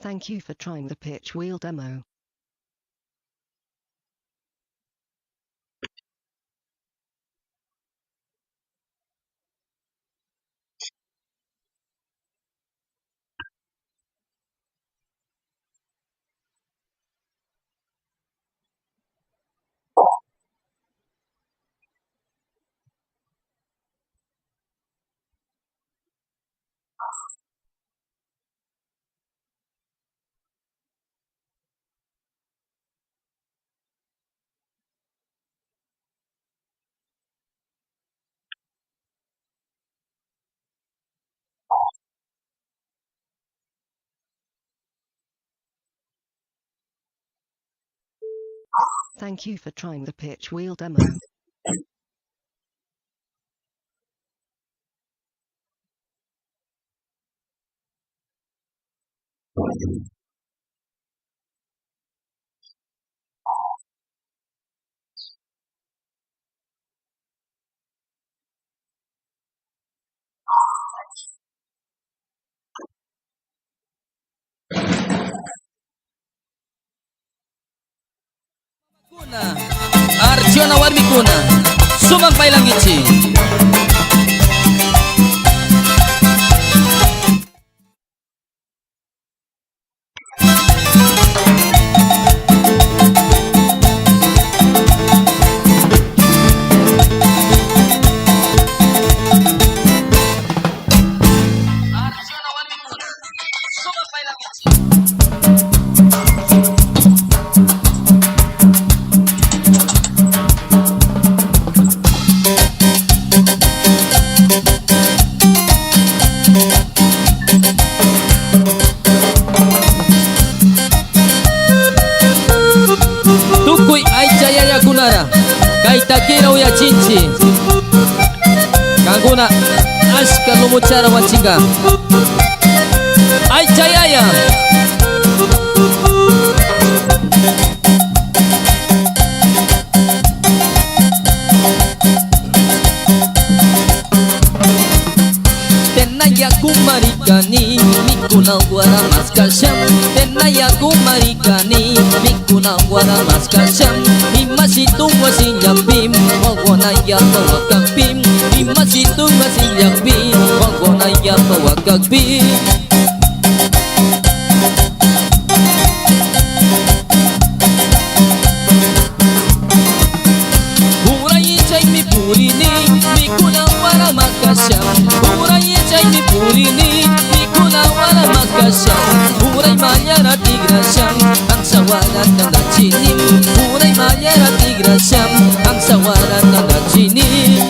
Thank you for trying the pitch wheel demo. Thank you for trying the pitch wheel demo. Arjuna Warmikuna Sumampay Langitsi. Tukuy ay jayaya kunara kay takira uya cinci kaguna aska lumucara wancinga ay jayaya tenaya kumarikani mikuna wara maskasham tenaya kumarikani mikuna wara maskasham imasitu wasinyabim wagona ya tawakakbim imasitu wasinyabim wagona ya tawakakbim hurai jaimi purini mikuna wara makasham hurai jaimi purini mikuna wara makasham hurai manyara tigrasham ang sawaran na nachinim hurai manyara tigrasham ang sawaran na nachinim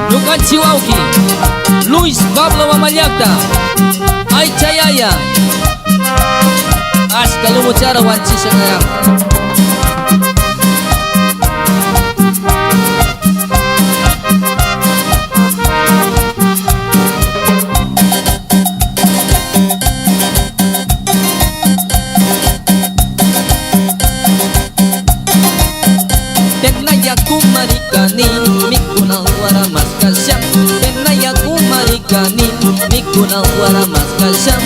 Lukan Chiwauki Luis Pablo Mamalyakta ay Chayaya aska lumucara wanci sayang tenaya kumarikani mikuna wara maskasham tenaya kumarikani mikuna wara maskasham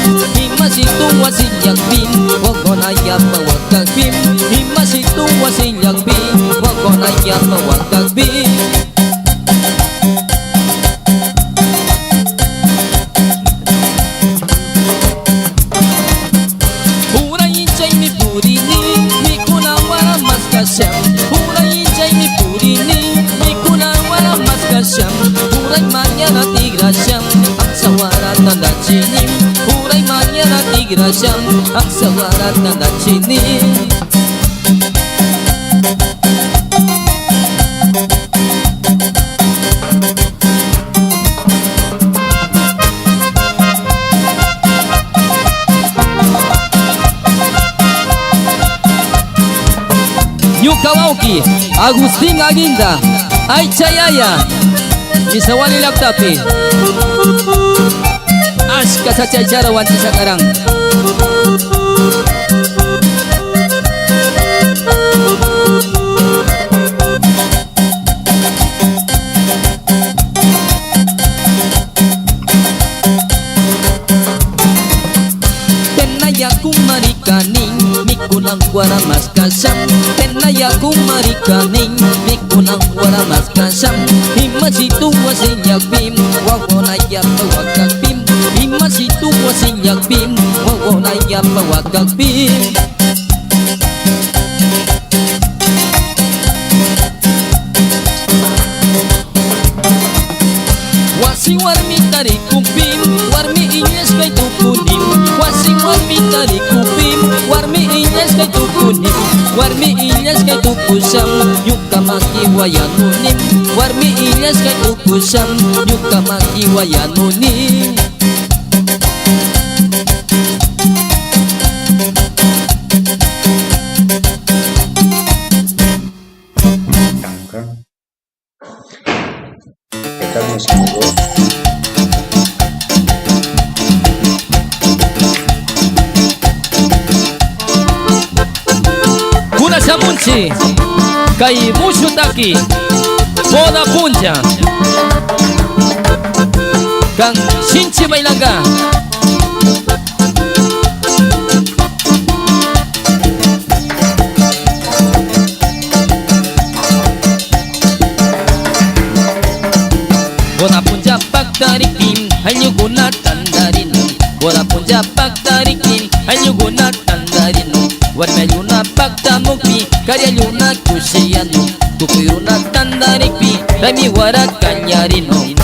imasitu wasinyakbim wagona ya pawakakbim imasitu wasinyakbim wagona ya pawakakbim hurai jaimi purini mikuna wara maskasham hurai jaimi purini mikuna wara maskasham hurai manyana tigrasham ang sawaran na nachinim hurai manyana tigrasham ang sawaran na nachinim Yukawauki Agustin Aginda ay Chayaya Misawali Laptapi aska sa chaychara wanci sakarang wara mas kasam Tenaya kumarikaning Mikunang wara mas kasam Himasitu wasinyak bim Wawonaya pawagag bim Himasitu wasinyak bim Wawonaya pawagag bim Wasi warmi tarik kupim Warmi inyes kay tukunim Wasi warmi tarik kupim Warmi inyes kay tukunim Warmi inyes kay tukusam Yuka makiwayanunim Warmi inyes kay tukusam Yuka makiwayanunim Estamos en vivo. Kuna Samunchi Kay Mushutaki Boda Punja Kang Shinchi Bailanga Boda Punja Pagtarikin Halyuguna Tandarinum Boda Punja Pagtarikin Halyuguna Tandarinum Warmayuna Pagtamukpi Karyayuna Kusiyanu Kukuyuna Tandarikpi Rami Wara Kanyarinum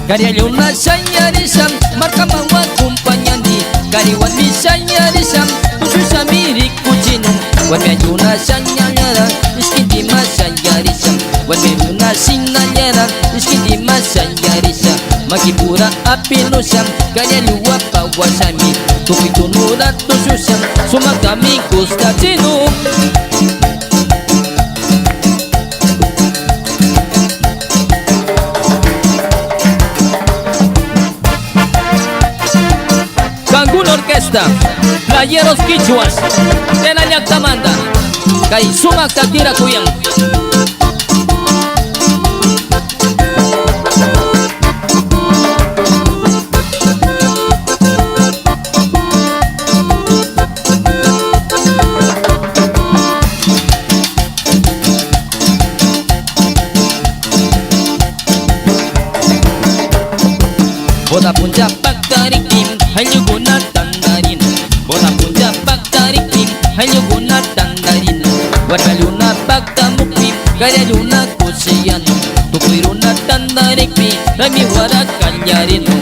Karyayuna Sanyarisam Markamawa Kumpanyandi Kariwan Misanyarisam Ususamiri Kuchinum Warmayuna Sanyanyara Iskindima Sanyarisam Warmayuna Sinanyara Iskindima Sanyarisam Makipura Apilusam Karyayuwa Pawasami Tukitunura Tususam Sumakami Kustatinum Cancún Orquesta Playeros Quichuas Tenañac Tamanda Kay Sumak Takira Kuyang Boda Punja Pagtarikim Halyuguna Tandarin Boda Punja Pagtarikim Halyuguna Tandarin Warmayuna Pagtamukpi Karyayuna Kusiyanu Tukuyuna Tandarikpi Rami Wara Kanyarinum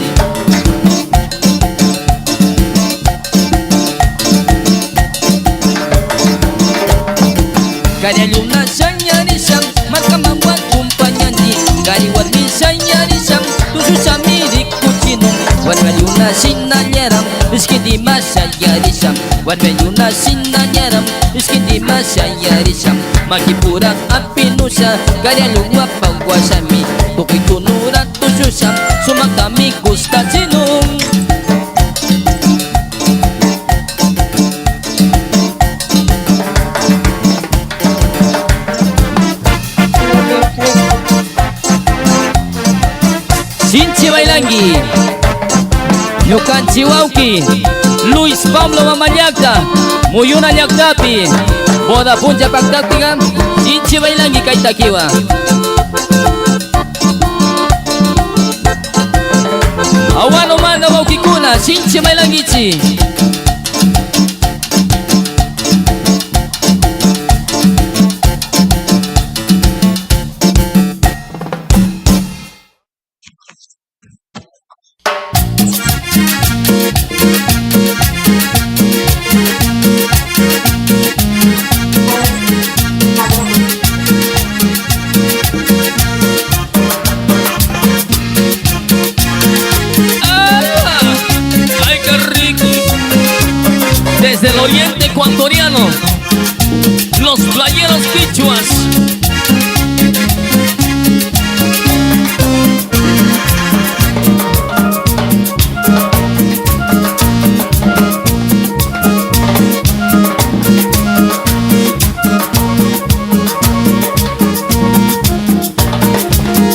Karyayuna Sanyarisam Markamawa Kumpanyandi Kariwan Misanyarisam Tususamiri Kuchinum Warmayuna Sinanyaram Iskindima Sanyarisam Warmayuna Sinanyaram Iskindima Sanyarisam Makipura Apinusa Karyayuwa Pawasami Tukitunura Tususam Sumakami Kustatinum Shinchi Bailangi Yukan Chiwauki Luis Pablo Mamayakta Muyuna Yaktapi Boda Punja Pagtaktiga Shinchi Bailangi Kaitakiwa Awano Manda Waukikuna Shinchi Bailangichi Desde el oriente ecuatoriano, los playeros quichuas.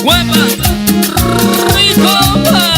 ¡Huepa! ¡Rico!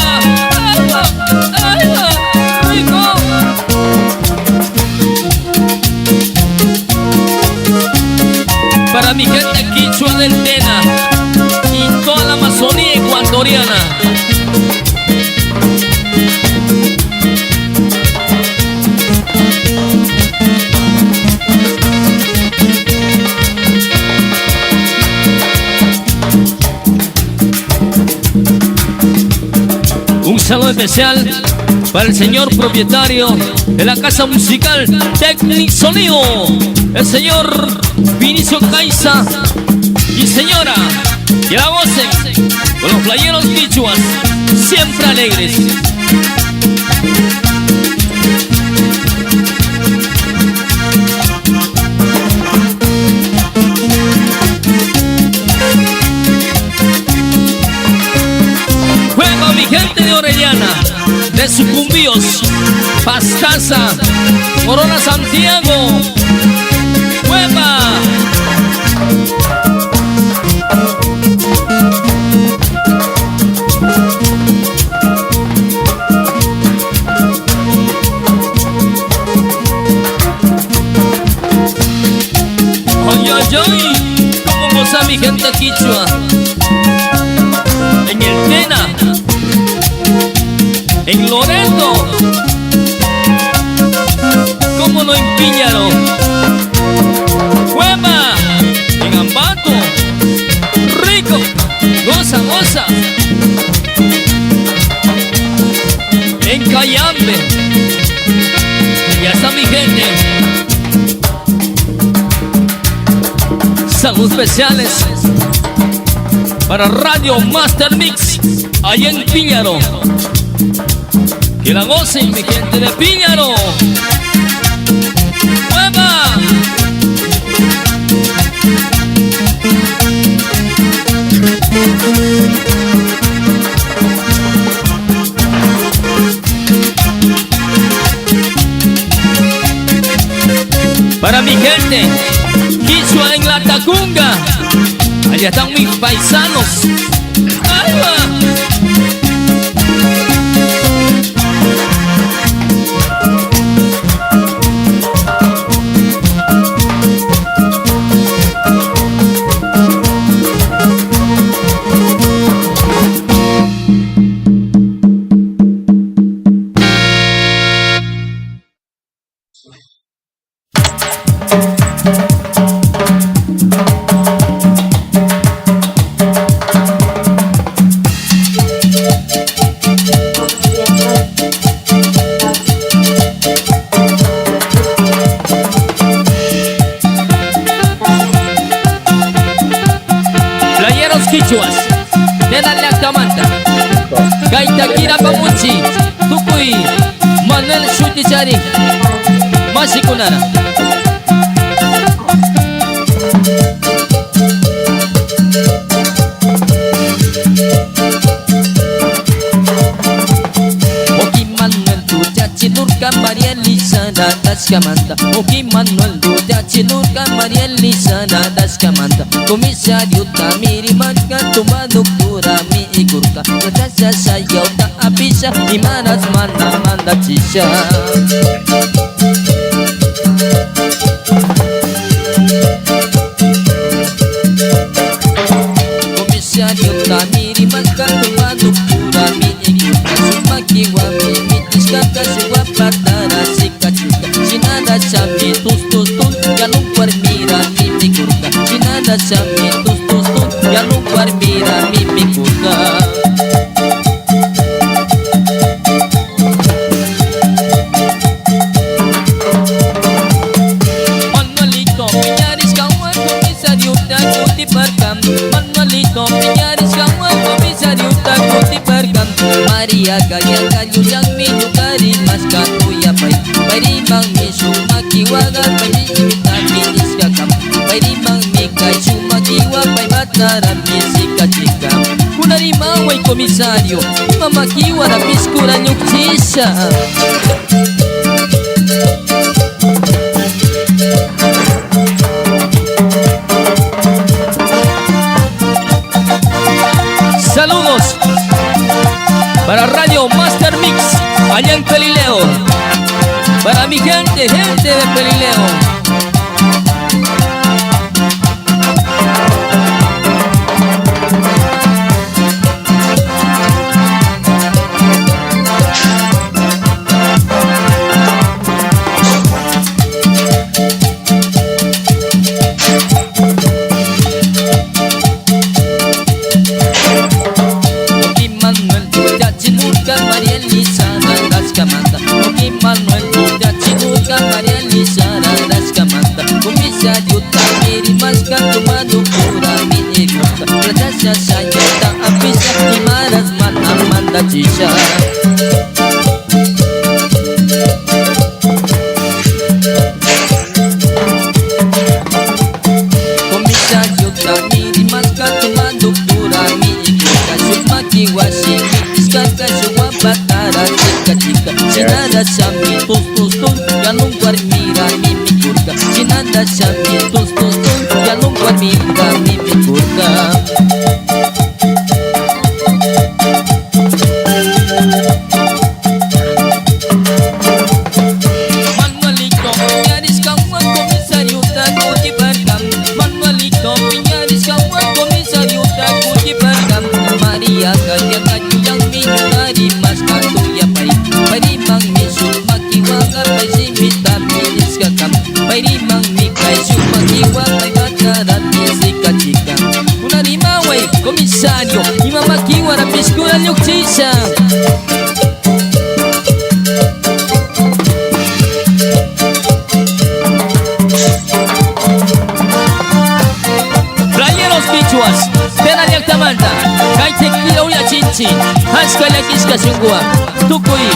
Un saludo especial para el señor propietario de la casa musical Technic Sonido, el señor Vinicio Caiza y señora, que la gocen con los playeros quichuas, siempre alegres. Juega mi gente de Orellana, de Sucumbíos, Pastaza, Corona Santiago. ¡Juega! ¡Ay, ay, ay! ¿Cómo goza mi gente quichua? En el Tena, en Loreto, como no en Píllaro, Cueva, en Ambato, rico, goza, goza, en Cayambe, ya está mi gente. Saludos especiales para Radio Master Mix, allá en Píllaro. Que la gocen mi gente de Píllaro. ¡Mueva! Para mi gente quichua en la Tacunga, allá están mis paisanos. ¡Ahí va! Quichuas de la Lactamanta, Gaita Kira Pamuchi, Tucuy, Manuel Shutichari, Masikunara. Oki Manuel Tuchachi Lurka María Elisa Nadas Kamanta, Oki Manuel Tuchachi Lurka María Elisa Nadas Kamanta, Komisario Tamiri Manka Tuma Doktura Mi Ikurka, Natasha Sayauta Abisha Imanas Mana Manda Chisha. Komisario Tamiri Manka Tuma Doktura Mi Ikurka, Sumakiwa Mi Mitiskaka Suwa Patara Sikachika, Sinada Chami Tus Tus Tus Galung Parmira Mi Mikurka, Sinada Chami Tus Tus Tus Galung Parmira Mi Mikurka. Manuelito Piñaris Kawan Komisario Takuti Parkam, Manuelito Piñaris Kawan Komisario Takuti Parkam, Maria Gaya Gayu Yang Minukari Mas Katuya Pai, Parimang Misumakiwaga Pai Imitamini Skakam, Parimang Mikai Sumakiwa Pai Matara Misika Chikam, Kunarimawa Komisario Mamakiwa na Miskura Nyukchisha. Saludos para Radio Master Mix allá en Pelileo, para mi gente de Pelileo. chingurka María Elisa Rascamanta Joaquín Manuel Buda chingurka María Elisa Rascamanta Comisario Tamiri Masca Tomado Pura Miniguka Natasha Sayata Apisa Imaras Man Amanda Chisha Comisario Tamiri Masca Tomado Pura Miniguka Sumaki Washiki Iskaka Shua Batara Chika Chika Sinada Shami Tus Tus Tus Yanung Warmira Mimi Kurka Sinada Shami Tus Tus Tus Yanung Warmira Mimi Kurka Manuelito Piñaris Kawan Komisario Taku Dibarkam Manuelito Piñaris Kawan Komisario Taku Dibarkam Maria Kaya Kayu Yang Minunari Mas Katu Ya Pari Pari Mang Misu Makiwaga Pasi Mita Minis Kakam Pari Mang Mikai Sumakiwa Pai Batarat Misika Chika Unari Mawai Komisario Ima Makiwa Rapiskura Nyuk Chisa Playeros Bichuas Tena Yaktamanta Kai Tequila Uya Chinchi Haska Lakiska Sungua Tukui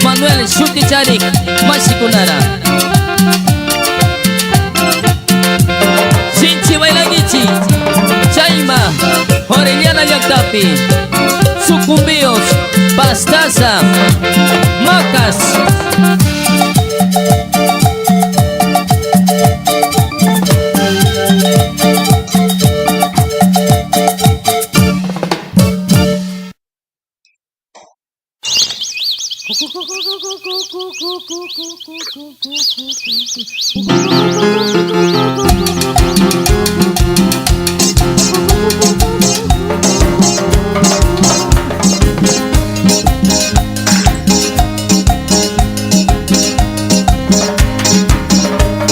Manuel Shuti Charik Masikunara Chinchi Bailagichi Chaima Orellana Yaktapi Sucumbios Pastaza Macas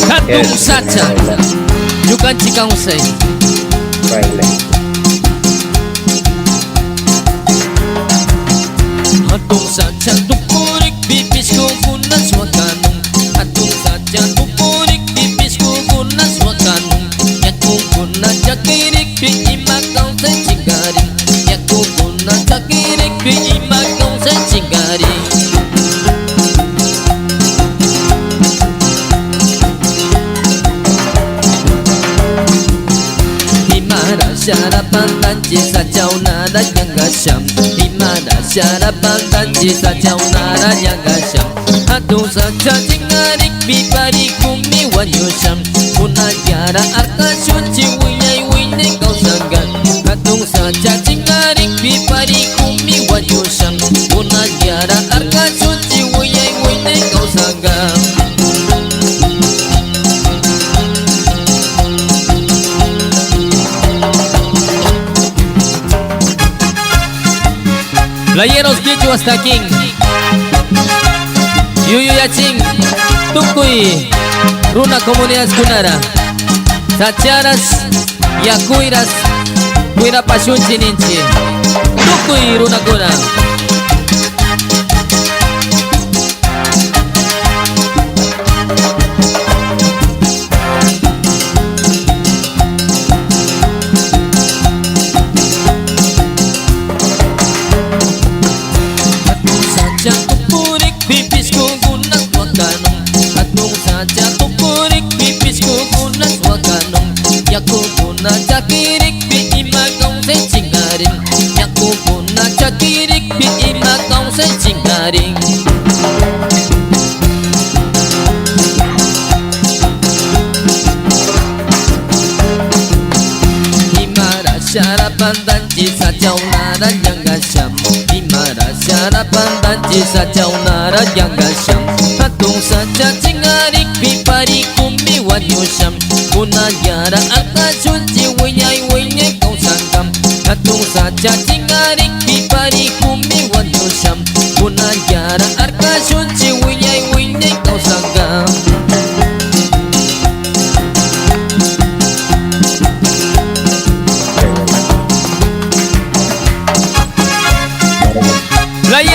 Katung Sacha Yukan Chikang Usai Katung Sacha Tukurik Bipis Kukunas Wakanung Katung Sacha Tukurik Bipis Kukunas Wakanung Yakukuna Jakirik Biimakau Say Chikaring Yakukuna Jakirik Biimakau Say Chikaring Syarapan tanci sajau nada yang gasam Imada syarapan tanci sajau nada yang gasam Atu saja cingarik bipari kumi wanyusam Kuna jara arka suci wiyai wini kau sanggan Atu saja cingarik bipari kumi wanyusam Kuna jara arka suci wiyai wini kau sanggan Playeros Bichu hasta King Yuyu Yaching Tukui Runa Comunidad Kunara Sacharas Yakuiras Kuira Pasyun Chininchi Tukui Runa Kuna Pipis kukunas wakanong Atong saja tukurik Pipis kukunas wakanong Yakukuna jakirik Biimakaw say chingaring Yakukuna jakirik Biimakaw say chingaring Himara syarapan tanci sajau nara yang gasam Himara syarapan tanci sajau nara yang gasam Hatung saja cingarik pipari kumi wanyusam Kuna yara arka suci wiyai wiyai kau sangkam Hatung saja cingarik pipari kumi wanyusam Kuna yara arka suci wiyai wiyai kau sangkam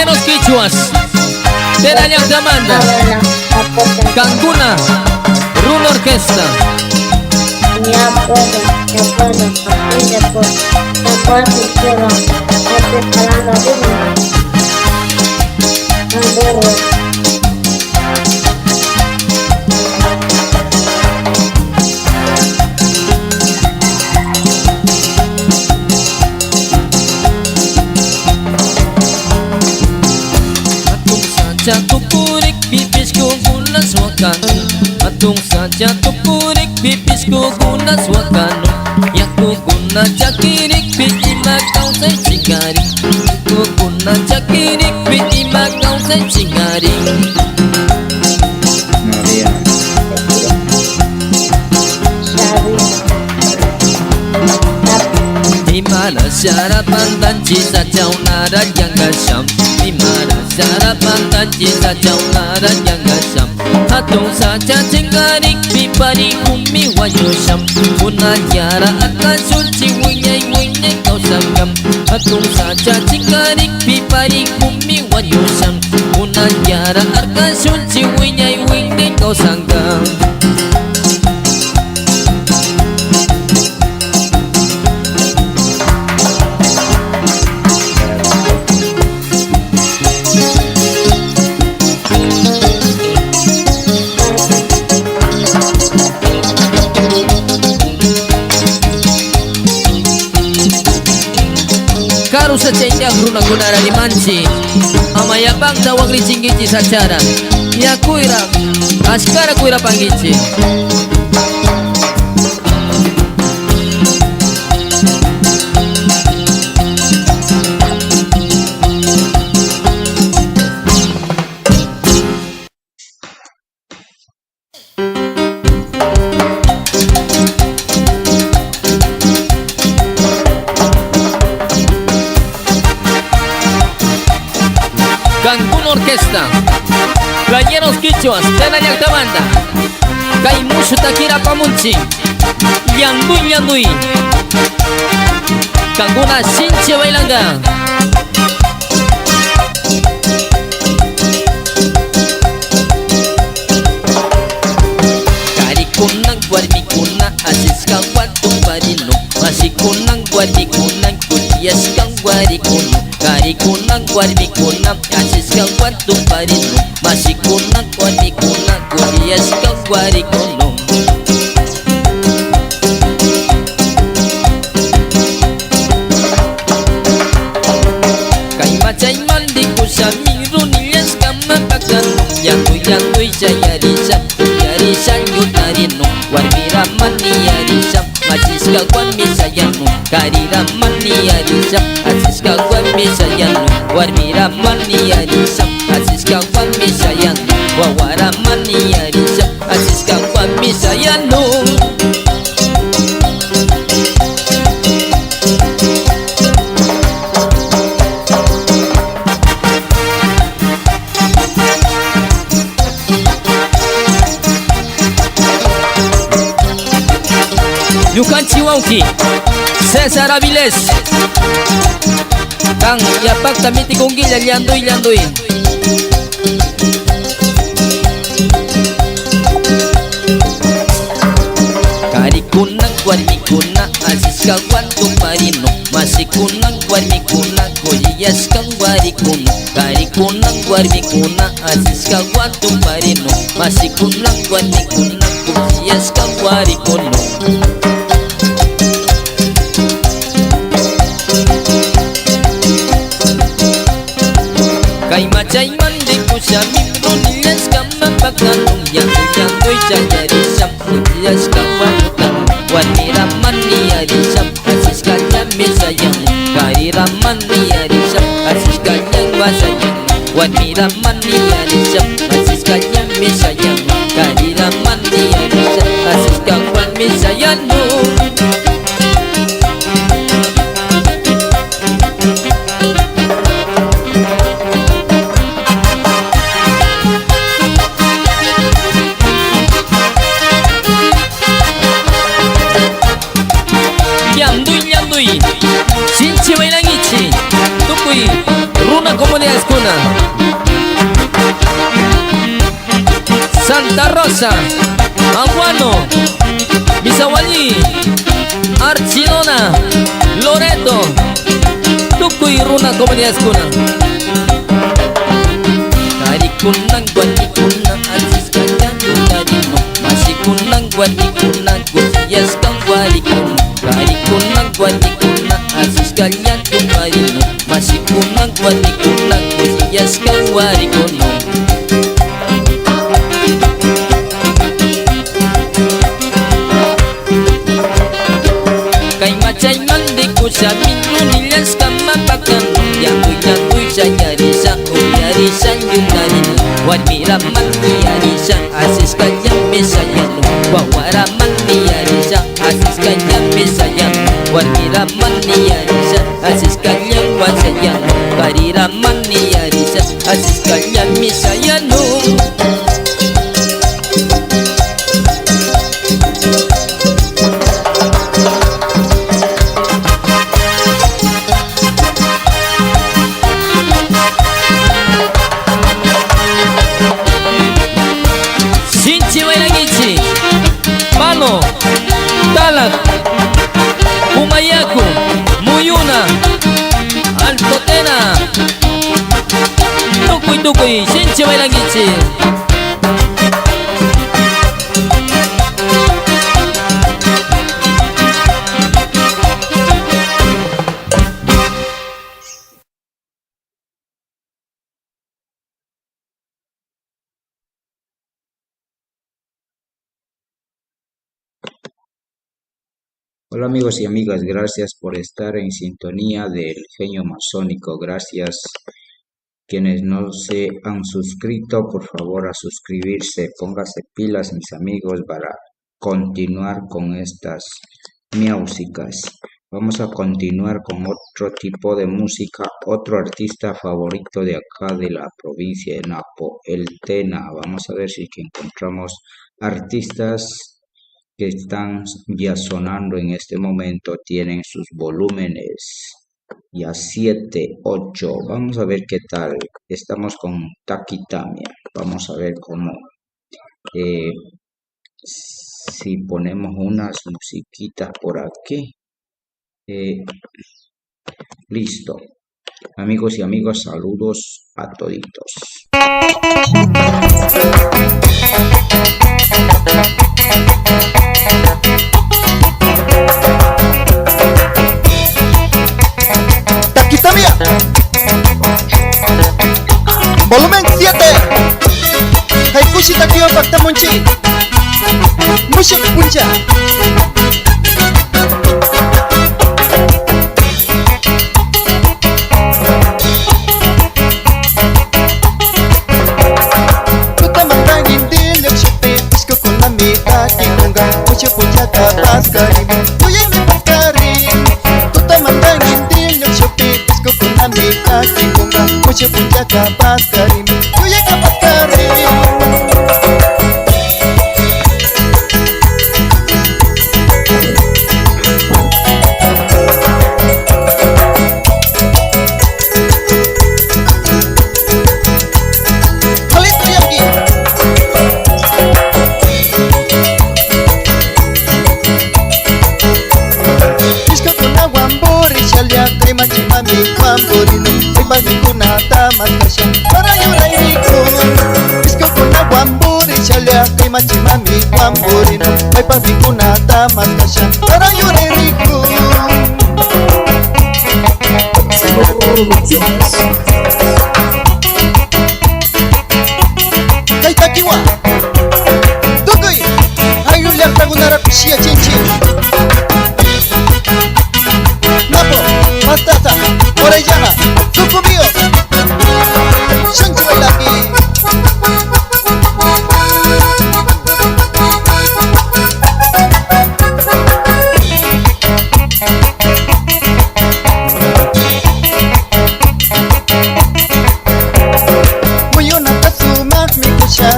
Playeros Quichuas, Teranyang Damanda, Cancuna, Runa Orquesta. Ya puedo, aquí de por, si quiero, estoy jalando ritmo. Saja tupurik pipisku gunas wakanu, atung saja tupurik pipisku gunas wakanu. Yang ku guna cakirik piima kau say cingari, ku guna cakirik piima kau say cingari. Dimana syarapan dan cisa jauh nada yang gasam, dimana syarapan dan cisa jauh nada yang gasam. Hatung saja cengkarik pipari kumi wayusam, punah jara akan suci winyai winyai kau sangam. Hatung saja cengkarik pipari kumi wayusam, punah jara akan suci winyai winyai kau sangam. Karu secengnya guna gunara di manci, amaya bang tawag licinggici sacara, ya kuira, askara kuira panggici. Cancuna Orquesta, Playeros Quichuas, Teranyang Damanda, Kaimushu Takira Pamunchi, Yandui Yandui, Cancuna Sinche Bailanga. Karikunang guarmikuna asis kawatung barino, masikunang guarmikuna kulias kang guarikuno. Kari kunang guarmi kunang asis kang watung barino, masih kunang guarmi kunang kulias kang guari kunong. Kay macay mandi kusami runias kamapakan, yangui sayarisan yarisan yutarino, warmi raman ni yarisan. Asis kawan misayanu, kari raman ni arisam. Asis kawan misayanu, warmi raman ni arisam. Asis kawan misayanu, wawaraman ni arisam. Asis kawan misayanu. Yukan Chiwauki, Cesar Aviles, Kang Yapak Tamiti Kunggil Yandui Yandui. Kari kunang warmi kuna asis kawan tumarino, masih kunang warmi kuna kulias kang wari kuno. Kari kunang warmi kuna asis kawan tumarino, masih kunang warmi kuna kulias kang wari kuno. Kay macay mandi kusami runias kamapakan, yangui sayarisam kulias kang wanukan. Warmi raman ni arisam, asis kanyang misayang. Kari raman ni arisam, asis kanyang masayang. Warmi raman ni arisam, asis kanyang misayang. Kari raman ni arisam, asis kanyang misayang. Sinchi Bailangichi, Tukui, Runa Comunidades Kuna, Mendoza, Aguano, Bisawali, Archidona, Loreto, Tukuy Runa Komunidad Kuna. Kari kunang gwani kunang asis kanyang kunari mo. Masih kunang gwani kunang gusiyas kang wali kun. Kari kunang gwani kunang asis kanyang kunari mo. Masih kunang gwani kunang gusiyas kang wali kun. Kay macay mandi ko sa minunilas ka mapakan. Yakuy sa yarisan o yarisan yung narin. Wadmiraman ni yarisan asis kanyang besayan. Wawaraman ni yarisan asis kanyang besayan. Wadmiraman ni yarisan asis kanyang wasayan. Kariraman ni yarisan asis kanyang misayan. Talak, Umayaku, Muyuna, Altotena, Tukuy, Sinchi Bailangichi. Hola amigos y amigas, gracias por estar en sintonía del Genio Masónico. Gracias quienes no se han suscrito, por favor a suscribirse. Póngase pilas mis amigos para continuar con estas músicas. Vamos a continuar con otro tipo de música, otro artista favorito de acá de la provincia de Napo, el Tena. Vamos a ver si encontramos artistas que están ya sonando en este momento, tienen sus volúmenes ya 7, 8. Vamos a ver qué tal. Estamos con Taquitamia. Vamos a ver cómo si ponemos unas musiquitas por aquí. Listo. Amigos y amigas, saludos a toditos. Taquitamia, volumen 7. Haikushi takio paktamunchi, musik punca. Tutamandangin dilek sipi, isko kunami taki kunga, musik punca kapas karimi, tuye mi paskarim. Tutamandangin dilek sipi, isko kunami taki kunga, musik punca kapas karimi, tuye kapas karim. Machimami wamburino, ay pasikuna tamas kasha, para yureriku. Kay takiwa, tukoy, ay uliak tagunara pishia chinchi. Napo, pastata, orellana, sucubio, shanchi bailaki.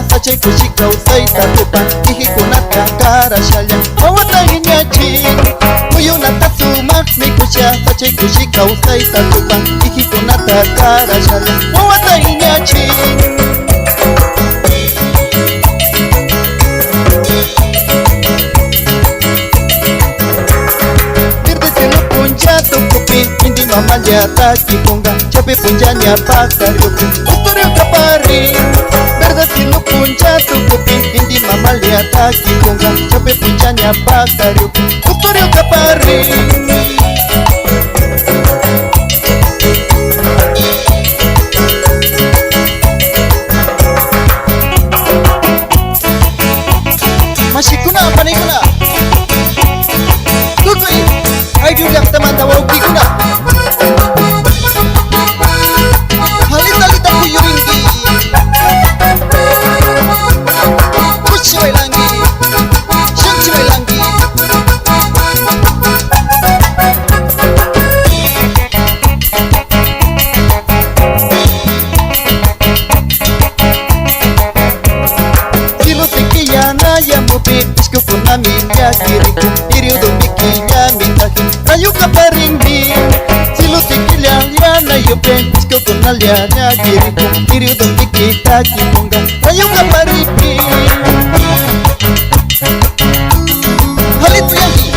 Sache kushika usaita tupa Ihi kunata kara shalya Wawata inyachi Muyuna tasuma mikusha Sache kushika usaita tupa Ihi kunata kara shalya Wawata inyachi taki punga Chape punjanya pakariuku Ustorio kapari Berda tilu punja tukupi Indi mamalia taki punga Chape punjanya pakariuku Ustorio kapari Masih kuna apa nih kuna? Tukui, ay bilang teman tawa uki kuna. Halita ku yuringi, kuciwai langgi, syanciwai langgi. Isku punami ya kiriku Iriu dumikinya mitakin Rayu kaparingdi Silu tikilya liana yupe Isku punalia ya kiriku Iriu dumikita kimunga Rayu kaparingdi Halitu yangi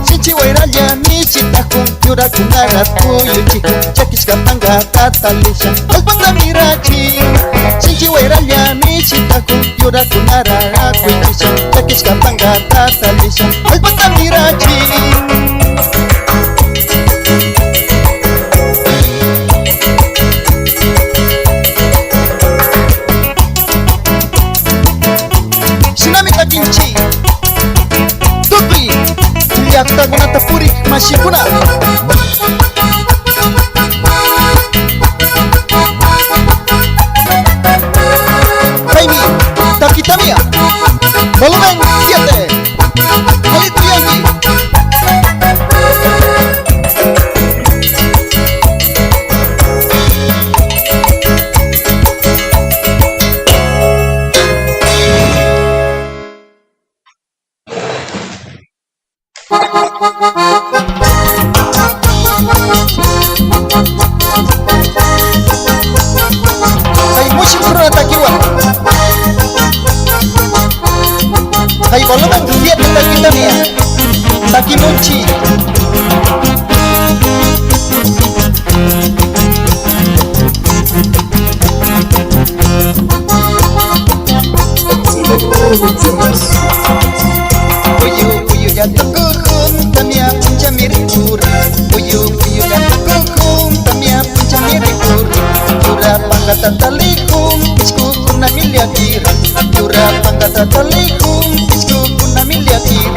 Sinci wairalya ni citaku Yura kunarat kuyuchiku Chakis kapanga tatalisha Alpanga mirachi Sinci wairalya mi citaku Yura kunara kuichisha Chakis kapanga tatalisha Alpanga mirachi Sinami kakinchi Tupi Yakta gunata puri Mashikuna Kaimi Takitamia Volumen 7 Halitu yangi Hai musim kurang takiwa Hai volumen 7 Takitamia Takimunchi Uyu ya tukukun Tamia punca miripur Uyu ya tukukun Tamia punca miripur Yura panggata talikum Isku kuna miliadir Yura panggata talikum Isku kuna miliadir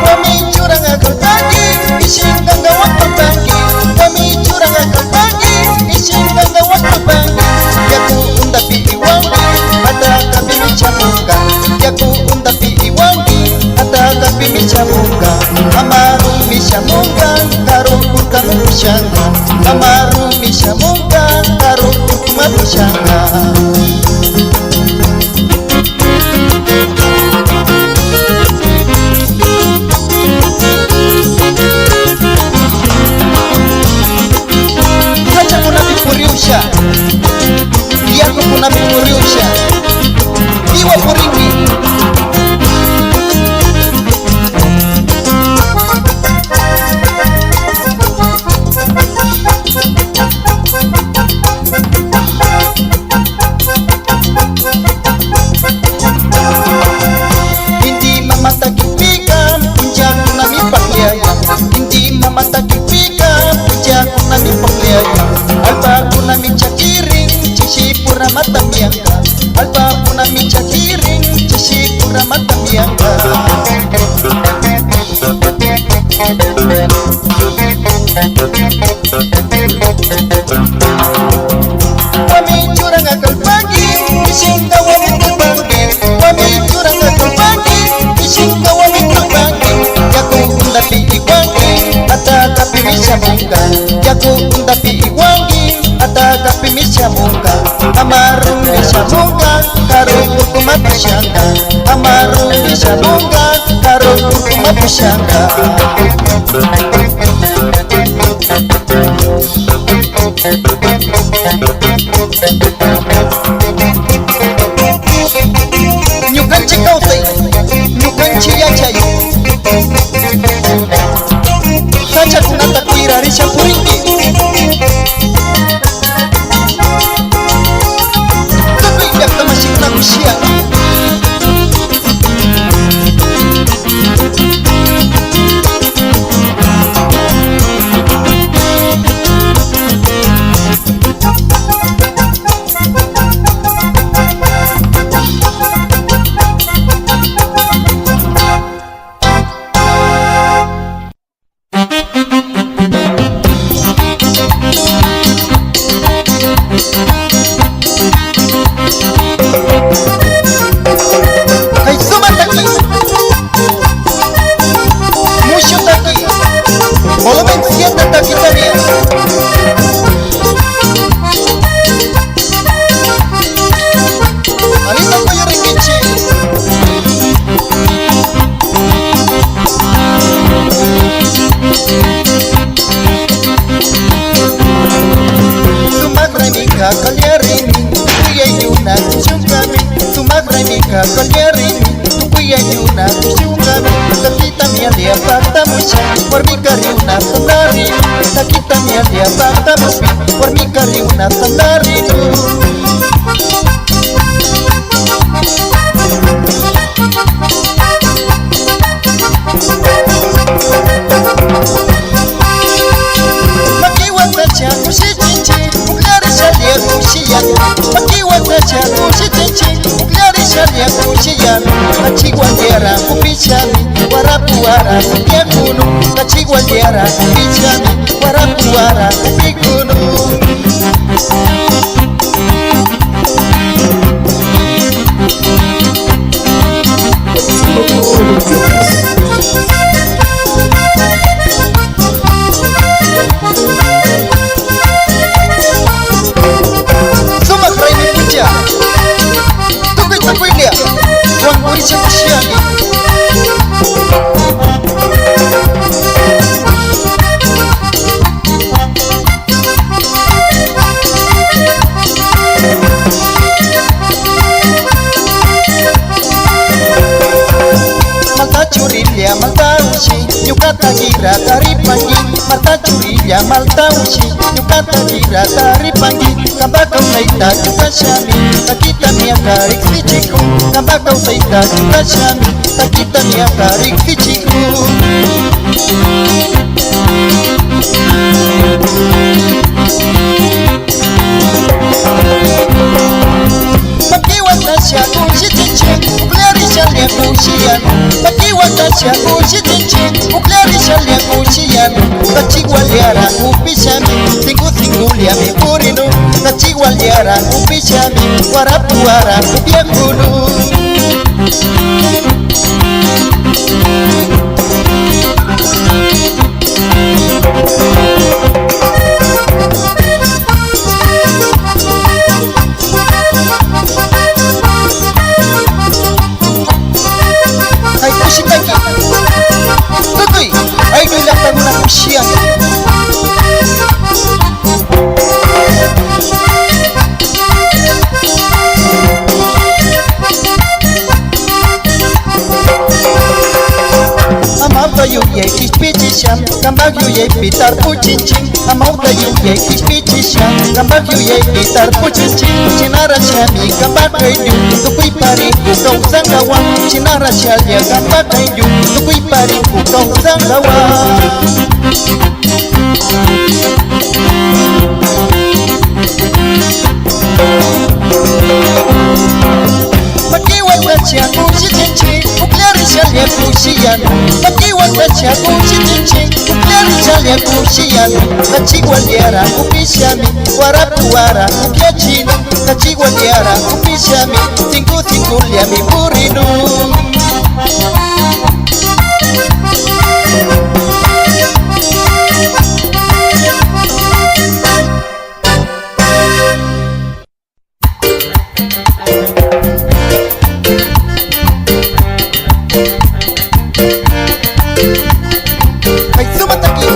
Mami curang akal pagi Ising gangga waktu pagi Mami curang akal pagi Ising gangga waktu pagi Yaku undapi iwangi Ada kapi micamuka Yaku undapi iwangi Ada kapi micamuka Amaru micamuka Karo kurkang usyanga Amaru micamuka Karo kurkuma usyanga Kaca kunami puriusha Iyaku kunami puriusha Iwa puringi Indi mama takipika Punja kunami pagliaya Indi mama takipika Punja kunami pagliaya Alba kunami cakiring Cici pura mata miangka Alba kunami cakiring Cici pura mata miangka Kami curang akal pagi Ising kawan terbanggi Kami curang akal pagi Ising kawan terbanggi Yaku undapi iwangi Ada kapi misya muka Yaku undapi iwangi Ada kapi misya muka Amaru misya muka Karo kurkuma pusyanga Amaru misya muka Karo kurkuma pusyanga Thank you. Ñukanchik kawsay, ñukanchik yachay sachakunata kuyrarisha purinki tukuy llaqtamashikuna kushiyan volumen 7 taquitaria. Alita Pollo Riquichi. Tu madre mija colierini, tu yuna chungami. Tu madre mija colierini, tu yuna chungami. Takita mi alia pata mucha, por mi carri una sandari. Takita mi alia pata mucha, por mi carri una sandari. Maki watacha kushi chinchi, uklari shalia kushiyan. Maki watacha kushi chinchi, uklari shalia kushiyan. Kachigualiara kupichami, warapuara kupiakunu. Kachigualiara kupichami, warapuara kupikunu. Suma kraimi puja, tukui tukui lia, wan kuricha kushiani. Malta churilla, malta uchi, yukata gira taripangi. Malta churilla, malta uchi, yukata gira taripangi. Kabaka unaita yukashami, takita miaka rikichiku. Kabaka unaita yukashami, takita miaka rikichiku. Maki watasha kushitichi, uklari shalia kushiyan. Maki watasha kushitichi, uklari shalia kushiyan. Kachigualiara kupishami, singu singulia mipurinu. Kachigualiara kupishami, warapuara kupiakunu. Ay kushitaki, tukui, ay nilata muna kushiyan. Amauta yuye kishpichisham, kambag yuye pitar puchinchin. Amauta yuye kishpichisham, kambag yuye pitar puchinchin. Chinara shami kambag kayu, tukui pari kukau sangawa. Chinara shalia kambag kayu, tukui pari kukau sangawa. Maki watacha kushitichi, uklari shalia kushiyan. Maki watacha kushitichi, uklari shalia kushiyan. Kachigualiara kupishami, warapuara kupiachinu. Kachigualiara kupishami, singu singulia mipurinu. Ay sumataki.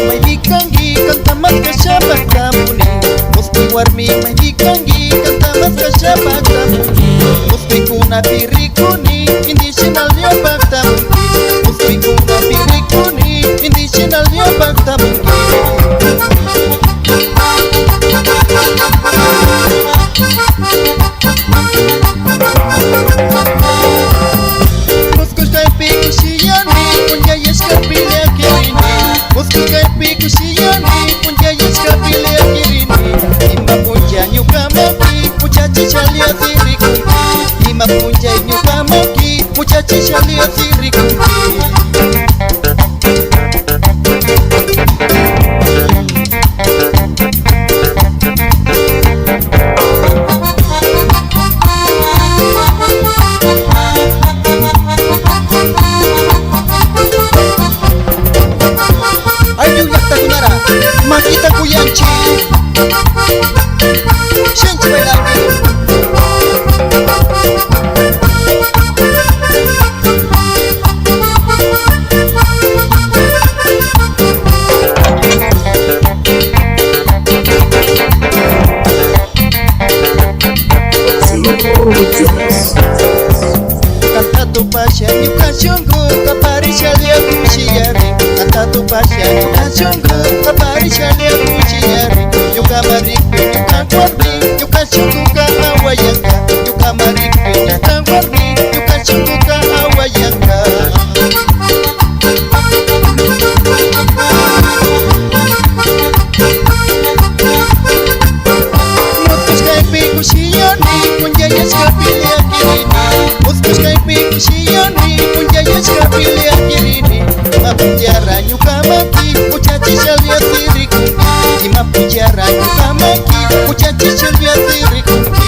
may dikangi kantamat ka siya pagkamuni. Musti warmi may dikangi kantamat ka siya pagkamuni. Musti kuna piri kuni hindi sinalya pagkamuni. Musti kuna piri kuni hindi sinalya pagkamuni. Muskos kay piku siyani punya yes kapilya kirini. Muskos kay piku siyani punya yes kapilya kirini. Ima punya nyukamaki muchachi chalia siri kunti. Ima punya nyukamaki muchachi chalia siri kunti. Makita kuyanchi Shenchi bailangi Kanta tu pasha nyuka chungu kapari chalia kushiyari. Kanta tu pasha nyuka chungu kapari chalia kushiyari. Nyuka marikwe nyuka kwarbi nyuka chungu ka awayanga. Nyuka marikwe nyuka kwarbi nyuka chungu ka awayanga. Muskos kay piku siyani punya yes kapilya kirini. Muskos kay piku siyani punya yes kapilya kirini. Mapujara nyukamaki muchachi chalia siri kunti. Mapujara nyukamaki muchachi chalia siri kunti.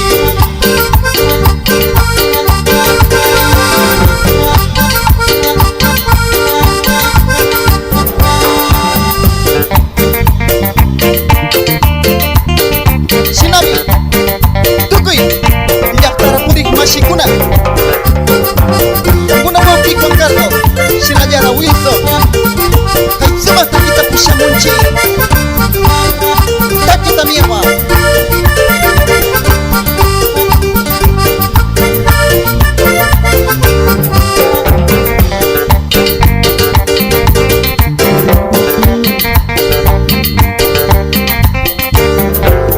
Sinabi Tukui Yaktara purik masikuna Kuna moki Juan Carlos Sinayara Wilson Kaitsuma takita pusha munchi Takita miewa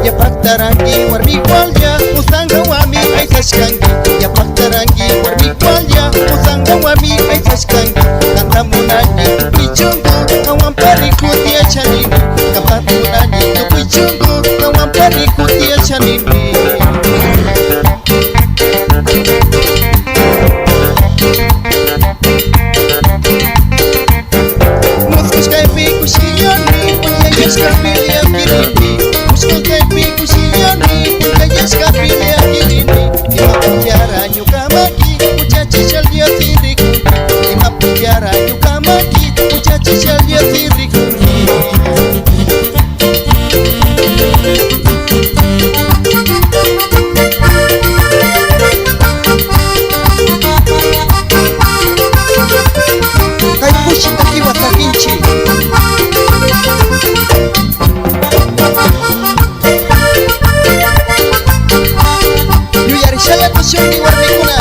Ya paktarangi warmi kwalya Usanga wami ay sashkangi. Ya paktarangi warmi kwalya Usanga wami ay sashkangi. Kanta munani tupichungu Kawampari kutia chanini. Kanta munani tupichungu Kawampari kutia chanini. Muskos kay piku siyani punya yes kapilya kirini. Muskos kay piku siyani punya yes kapilya kirini. Ima pujara nyukamaki muchachi chalia siri kunti. Ima pujara nyukamaki muchachi chalia siri kunti. Kay pushi takiwa takinchi Yuyari shaya tushoni warmikuna.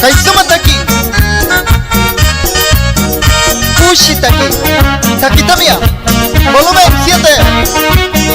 Kaitsuma taki Pushi taki Takita mia Volumen 7.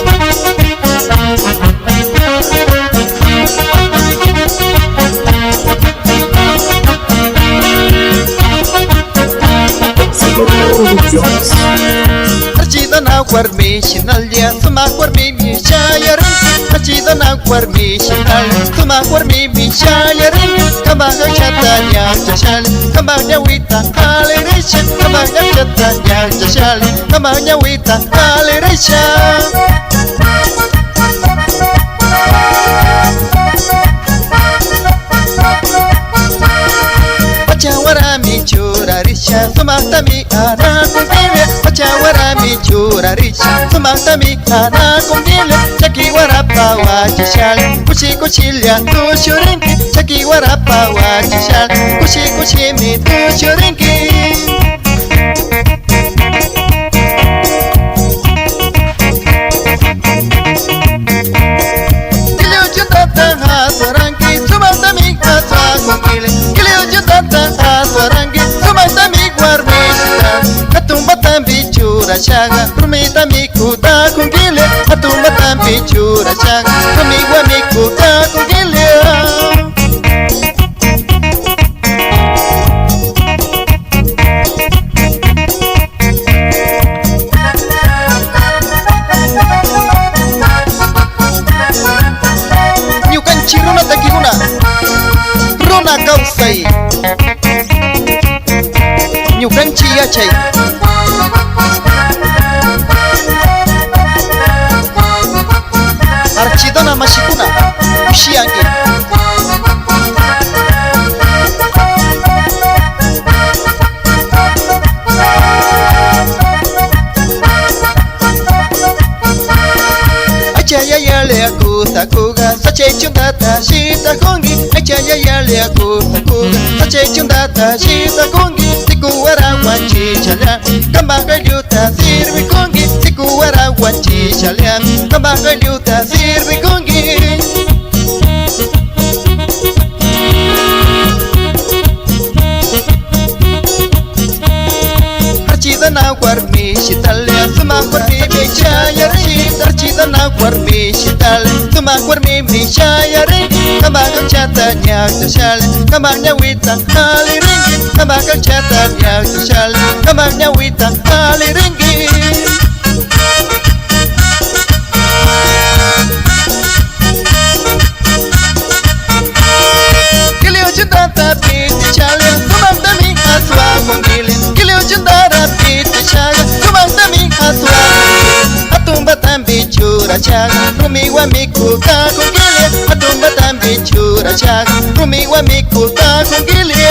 Archidana warmi shinalya Suma warmi mishayarin Archidana warmi shinal Suma warmi mishayarin Kambang chatanya jashali Kambangnya wita halirisha Kambangnya chatanya jashali Kambangnya wita halirisha Pacawarami curarisha Sumaktami anakku gile Pacawarami curarisha Sumaktami anakku gile Caki warapa wajishal Kushi kushilya tushurinki Caki warapa wajishal Kushi kushimi tushurinki Chaga, rumita mikuta kungile, atumba pichura chaga, rumigwa mikuta kungile. Nyukan ciruna takiruna, runa kausai, nyukan cia cai. Archidona mashikuna ushiangi Achaya yale akuta kuga sache chundata shita kongi Achaya yale akuta kuga sache chundata shita kongi Sikuwara wanchi chalya Kambanga yuta sirvi kongi Sikuwara wanchi chalya Kambanga yuta sirvi kongi Archidana warmi shitalya Suma warmi bechaya rin Archidana warmi shitalya Suma warmi bechaya rin Kambanga chatanya jashal Kambanga wita haliringi Kambanga chatanya jashal Kambanga wita haliringi Kilio jundata piti chalya Sumanda mi aswa kongile Kilio jundata piti chalya Sumanda mi aswa Atumba tambi chura chaga Rumiwa mikuta kongile Atumba tambi chura chaga Rumiwa mikuta kongile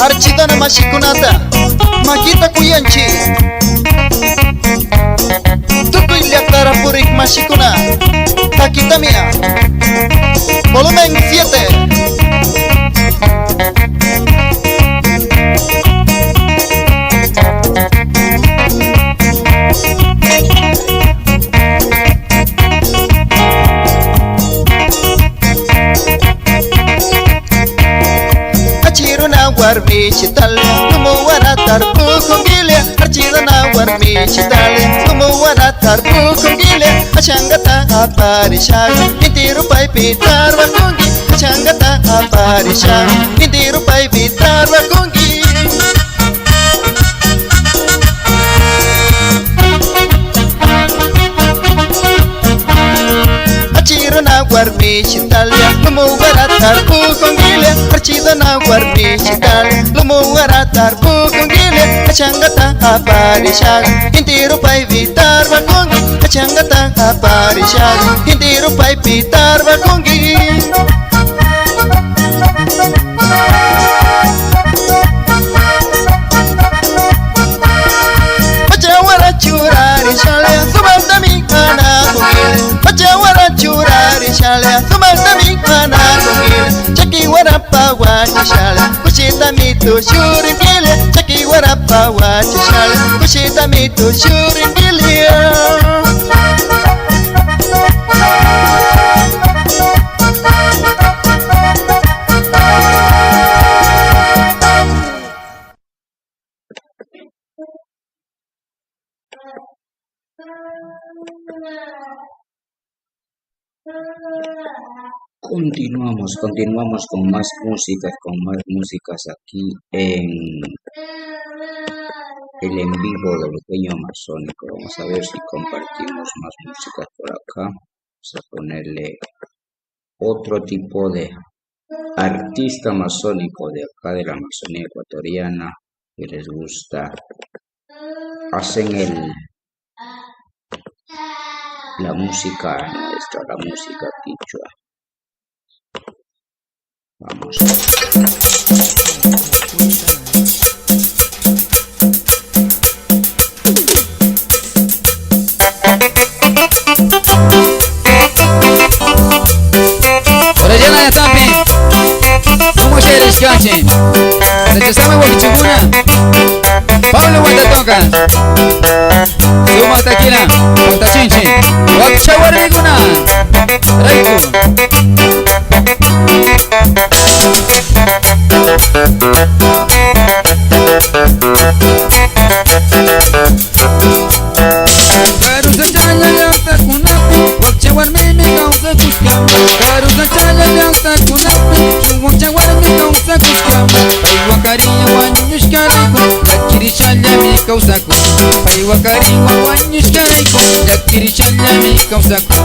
Archidana mashikunata Makita kuyanchi Tukuy liaktara purik mashikuna Takita mia Volumen 7 warmi chitale Numu wana tarpu kongile Archidana warmi chitale Numu wana tarpu kongile Achangata aparishaga Inti rupai pitar wakungi Achangata aparishaga Inti rupai pitar wakungi Achirana warmi chitale Numu wana tarpu kongile Archidana warmi chitale Lumu waratar pukungile Achangata aparishaga Inti rupai vitar wakungi Achangata aparishaga Inti rupai vitar wakungi Pachawara churari shalaya Sumanda mi kana kungile Pachawara churari shalaya Sumanda mi kana kungile Chaki warapa wajishala Kushita mitu shuringile Chaki warapa wajishala Kushita mitu shuringile Continuamos con más músicas aquí en el en vivo del Peño Masónico. Vamos a ver si compartimos más música por acá. Vamos a ponerle otro tipo de artista masónico de acá de la Amazonía ecuatoriana que les gusta. Hacen la música nuestra, la música quichua. Vamos. Orellana ya tampi. Somos seres cachen. Rechazamos Guaquichuguna. Pablo Guatatoca. Suma Taquila. Guatachinchi. Guaquichaguariguna. Raiku. Garusa chaya yauta kunapi, wakchawarmi mi causa kuskam. Garusa chaya yauta kunapi, wakchawarmi causa kuskam. Paiwa kariya wanyushkarayku, yakiri chaya mi causaku. Paiwa kariya wanyushkarayku, yakiri chaya mi causaku.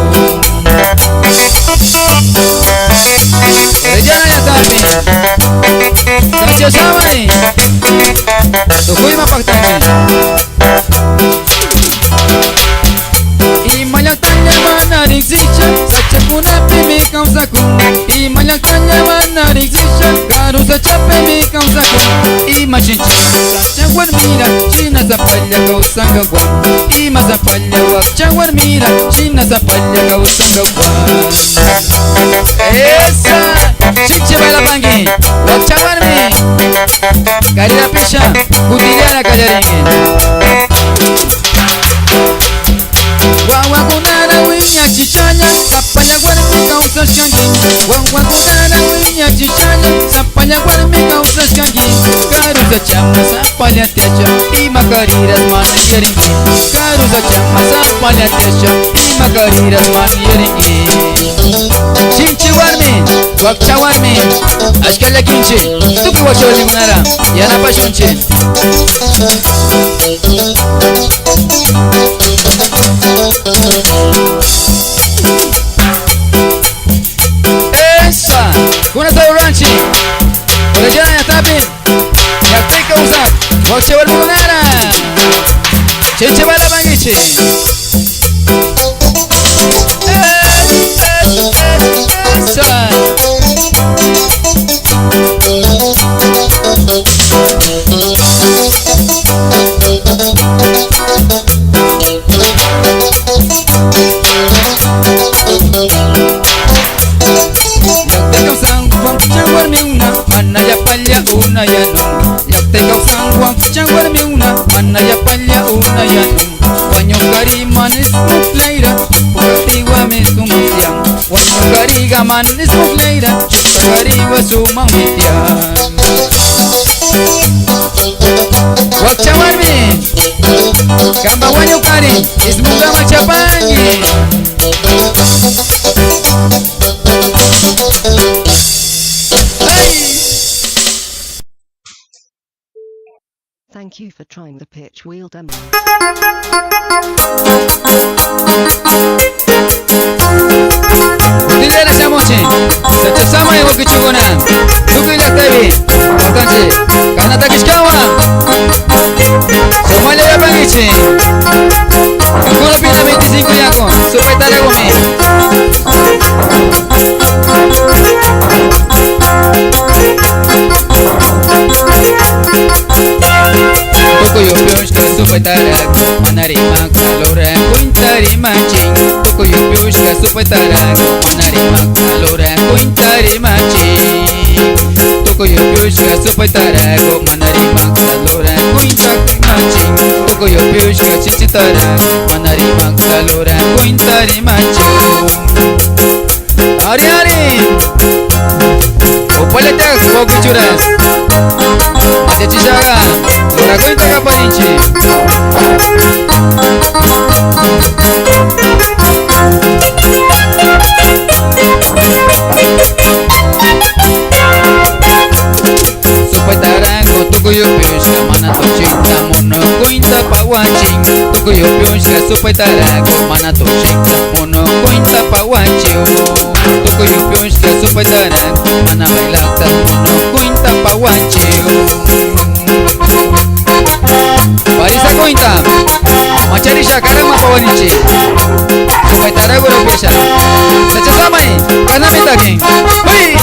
Rellana ya tampi. Sacha samay. Tukuy mapagtachi. Imayagtanya manariksisha, sacha kunapi mi causaku. Imayagtanya manariksisha, garusa chape mi causaku. Imachinchi, sacha warmira, china zapalla causanga guan. Ima zapalla wakcha warmira, china zapalla causanga guan. Esa, chiche baila pangi, wakcha warmi. Karira pisha, kutiliana kallaringi. Wawakunara wiña chichanya, sapaya warmi causas kanki. Wawakunara wiña chichanya, sapaya warmi causas kanki. Garusa chama sapaya techa, ima kariras mana yeringi. Garusa chama sapaya techa, ima kariras mana yeringi. Chinchi warmi, wakcha warmi, ashkala kinchi. Tuki wakcha warmi kunara, yana pashunchi. Esa, kuna sauranchi. Orellana ya tapin. Ya te causa, wakcha warmi kunara. Chinchi bala bangichi. Esa. Una yanu, yakte kausan wakcha warmi una, mana ya palya una yanu. Wanyo kari manis mukleira, pukati wa misumitian. Wanyo kari ga manis mukleira, chuta kari wa sumamitian. Wakcha warmi, kamba wanyo kari, ismuga machapangi. Thank you for trying the pitch wheel demo. Utiliana chamochi, sacha sama ya wakichugona. Tukuy laktabi, watanchi, kanata kishkawa. Somalia ya bangichi. Kuno pina 25 yako, supetale gumi. Tukuyo pioshka supetarak, manarimak, lora kuintari machin. Tukuyo pioshka supetarak, manarimak, lora kuintari machin. Tukuyo pioshka supetarak, manarimak, lora kuintari machin. Tukuyo pioshka chichitarak, manarimak, lora kuintari machin. Ari ari, upaletak wakichuras. Ate chishaga, lora kuinta kaparinchi. tukuyo piushka mana tushikta mono kuinta pawachin tukuyo piushka supaitarago mana tushikta mono kuinta pawachiu tukuyo piushka supaitarago mana bailakta mono kuinta pawachiu Parisa kuinta macharisha karama pawanichi supaitarago lo piusha sachasamai kanamitakin hui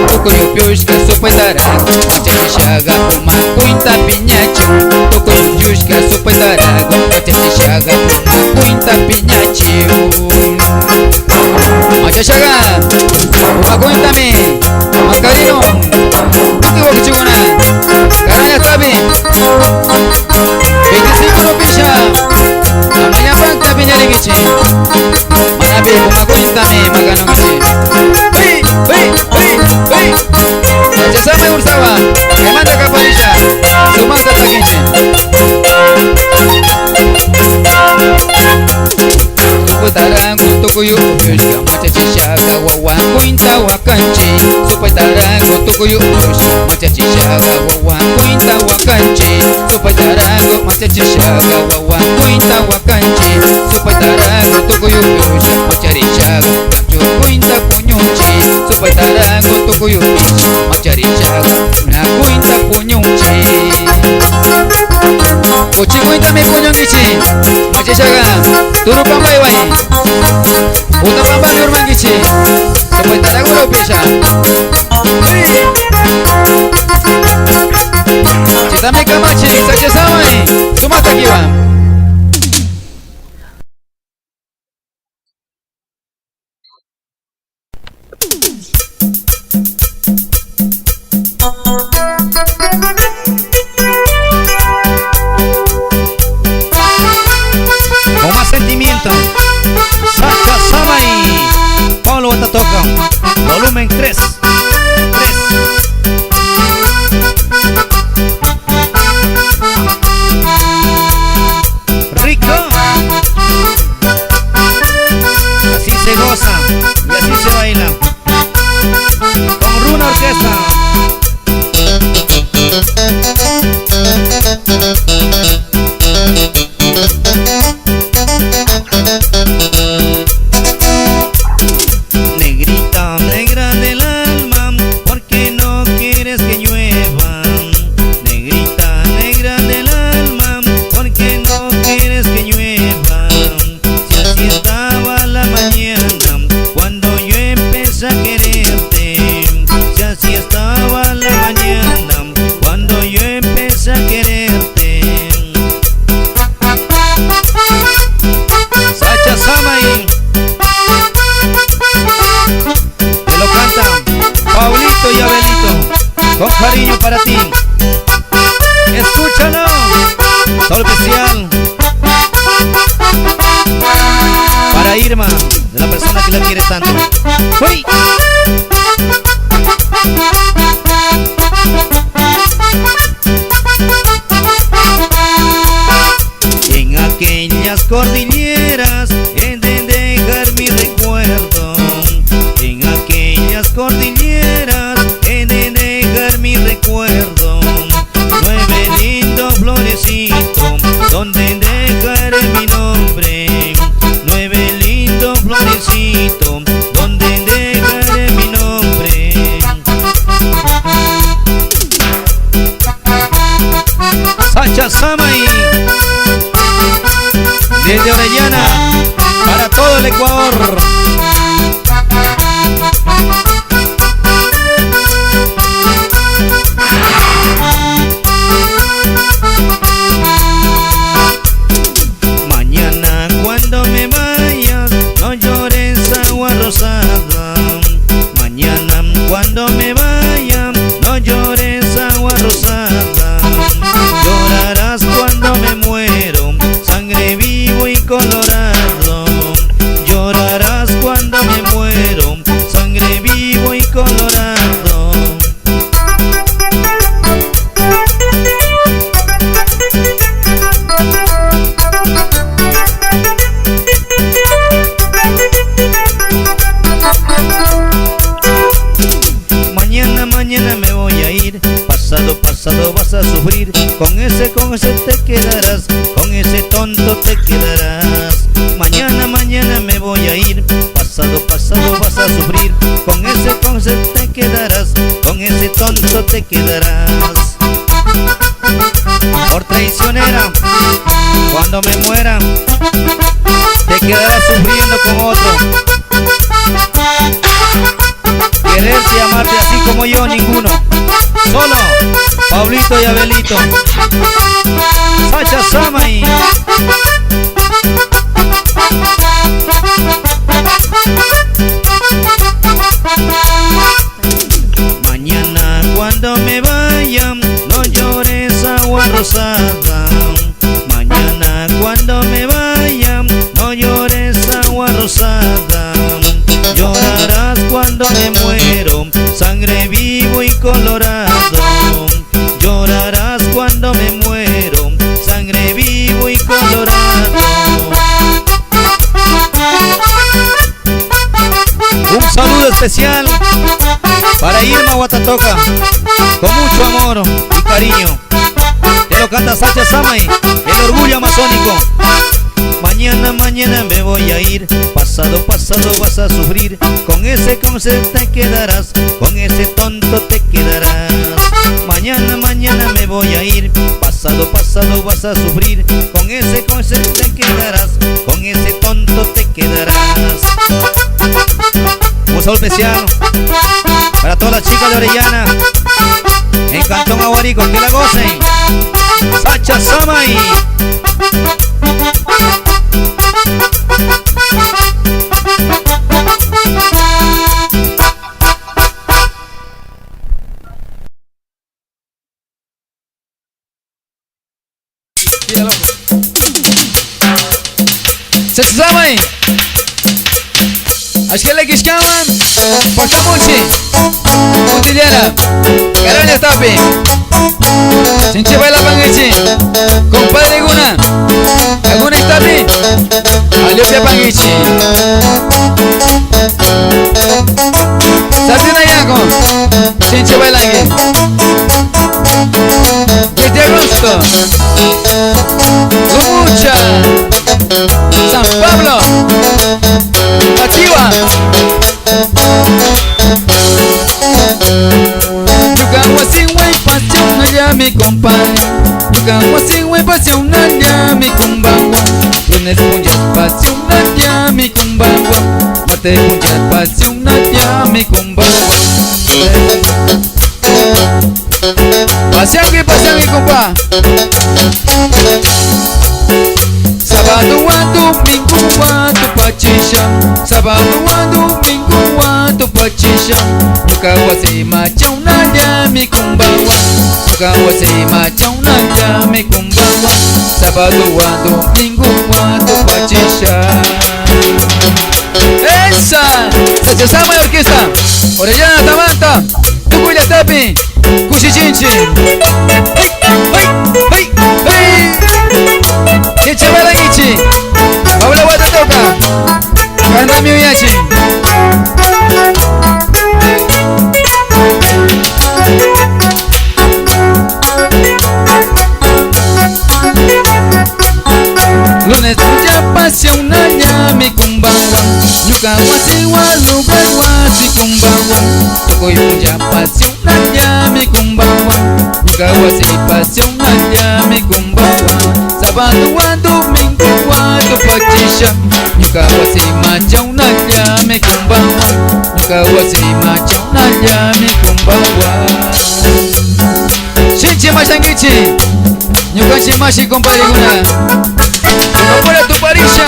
Tukuyo piushka supaitarago macharishaga puma kuinta piñachu tukuyo piushka supaitarago macharishaga puma kuinta piñachu machashaga puma kuinta mi macarino tukuyo kichuguna karaya tabi 25 no pisha amaya panta piñarigichi manabi puma kuinta mi magano gichi Sama ursawa, kemana kaparisha, sumanta takinchi. Supatarango tukuyo piushka machachishaga wawa kuinta wakanchi. Supatarango tukuyo piushka machachishaga wawa kuinta wakanchi. Supatarango machachishaga wawa kuinta wakanchi. Supatarango tukuyo piushka macharishaga kancho kuinta kunyunchi. Supatarango tukuyo piushka macharishaga na kuinta kunyunchi. Uchi kuinta mi kunyungichi machishaga turu pamba iwai uta pamba nurmangichi supatarango lo pisha chitami kamachi sachesamai sumata kiwa Con más sentimiento, Sacha Sama y Paulo Watatoca, volumen 3. Rico, así se goza y así se baila. Con Runa Orquesta. Negrita, negra del alma, ¿por qué no quieres que llueva? Negrita, negra del alma, ¿por qué no quieres que llueva? Si así estaba la mañana, cuando yo empecé a quererte. Si así estaba la mañana, cuando yo empecé a quererte. Sacha Samay, te lo cantan Paulito y Abelito, con cariño para ti. Escúchalo, solo especial para Irma, de la persona que la quiere tanto. ¡Uy! En aquellas cordilleras he de dejar mi recuerdo. En aquellas cordilleras he de dejar mi recuerdo. 9 lindos florecitos donde dejaré mi nombre. 9 lindos florecitos donde dejaré mi nombre. Sacha Samay, desde Orellana para todo el Ecuador. pasado, pasado vas a sufrir. Con ese te quedarás, con ese tonto te quedarás. Mañana, mañana me voy a ir. Pasado, pasado vas a sufrir. Con ese te quedarás, con ese tonto te quedarás. Por traicionera, cuando me muera, te quedarás sufriendo con otro. Quererte y amarte así como yo, ninguno. Solo Pablito y Abelito. Sacha Samay. Mañana cuando me vaya, no llores agua rosada. Mañana cuando me vaya, no llores agua rosada. Llorarás cuando me muero, sangre vivo y colorado. Llorarás cuando me muero, sangre vivo y colorado. Un saludo especial para Irma Guatatoca, con mucho amor y cariño. Te lo canta Sacha Samay, el orgullo amazónico. Mañana, mañana me voy a ir. Pasado, pasado vas a sufrir. Con ese te quedarás, con ese tonto te quedarás. Mañana, mañana me voy a ir. Pasado, pasado vas a sufrir. Con ese te quedarás, con ese tonto te quedarás. Un saludo especial para todas las chicas de Orellana, en Cantón Aguarico, que la gocen. Sacha Samay. Sacha Samay. Ashkele Kishkaman, Portamuchi, Mutillera, Caraña Tapi, Chinche Baila Pangichi, Compadre Guna, Aguna Tapi, Aliopia Pangichi, Satina Yaco, Chinche Bailangue, 10 de agosto, Lumucha, San Pablo, Pachiwa. Pasión allá mi compadre, pasión allá mi cumbagua. Lunes punjas pasión allá mi cumbagua. Mate punjas pasión allá mi cumbagua. Pasión y compa. Sábado a domingo a tu pachisha, sábado a domingo a tu pachisha. Nunca wasi macha una ya mi kumbawa, nunca wasi macha una ya mi kumbawa. Sábado a domingo a tu pachisha. Esa, Sacha Samay Orquesta, Orellana Tamanta, Tucuya Tapi, Cuchichinchi. Hey, hey, hey. Chinche Bailanguichi, Pablo Guatatoca, Canta mi Uyachi. Lunes puja pasión allá mi cumbagua. Yuka wasi waluga wasi cumbagua. Tokoy puja pasión allá mi cumbagua. Yuka wasi pasión allá mi cumbagua. Sábado a domingo a tu pachisha. Yuka wasi macha una ya mi cumbagua. Yuka wasi macha una ya mi cumbagua. Chinche Mashangichi, Yuka Chimashi compadre Guna. Para tu parisha,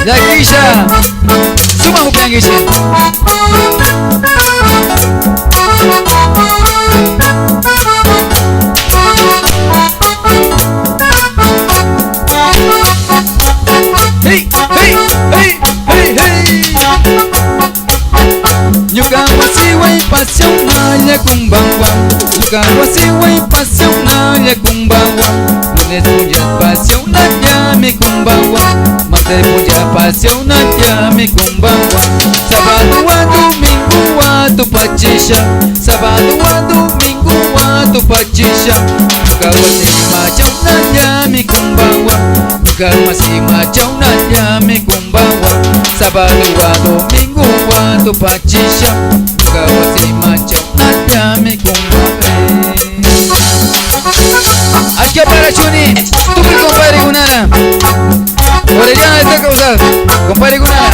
la quilla, suma hupianguiche. Hey, hey, hey, hey, hey. Yuka wasi wai pasión na kumbangwa. Yuka wasi wai pasión na kumbangwa. Lunes puja pasión na mi kumbangwa. Martes puja pasión na mi kumbangwa. Sábado a domingo a tu pachisha. Sábado a domingo tu pachisha Kawasi macam nanya mi kumbawa Kawasi macam nanya mi kumbawa Sabado wa domingo wa tu pachisha Kawasi macam nanya mi kumbawa Aquí para Chuni, tú mi compadre Gunana Orellana de esta causa, compadre Gunana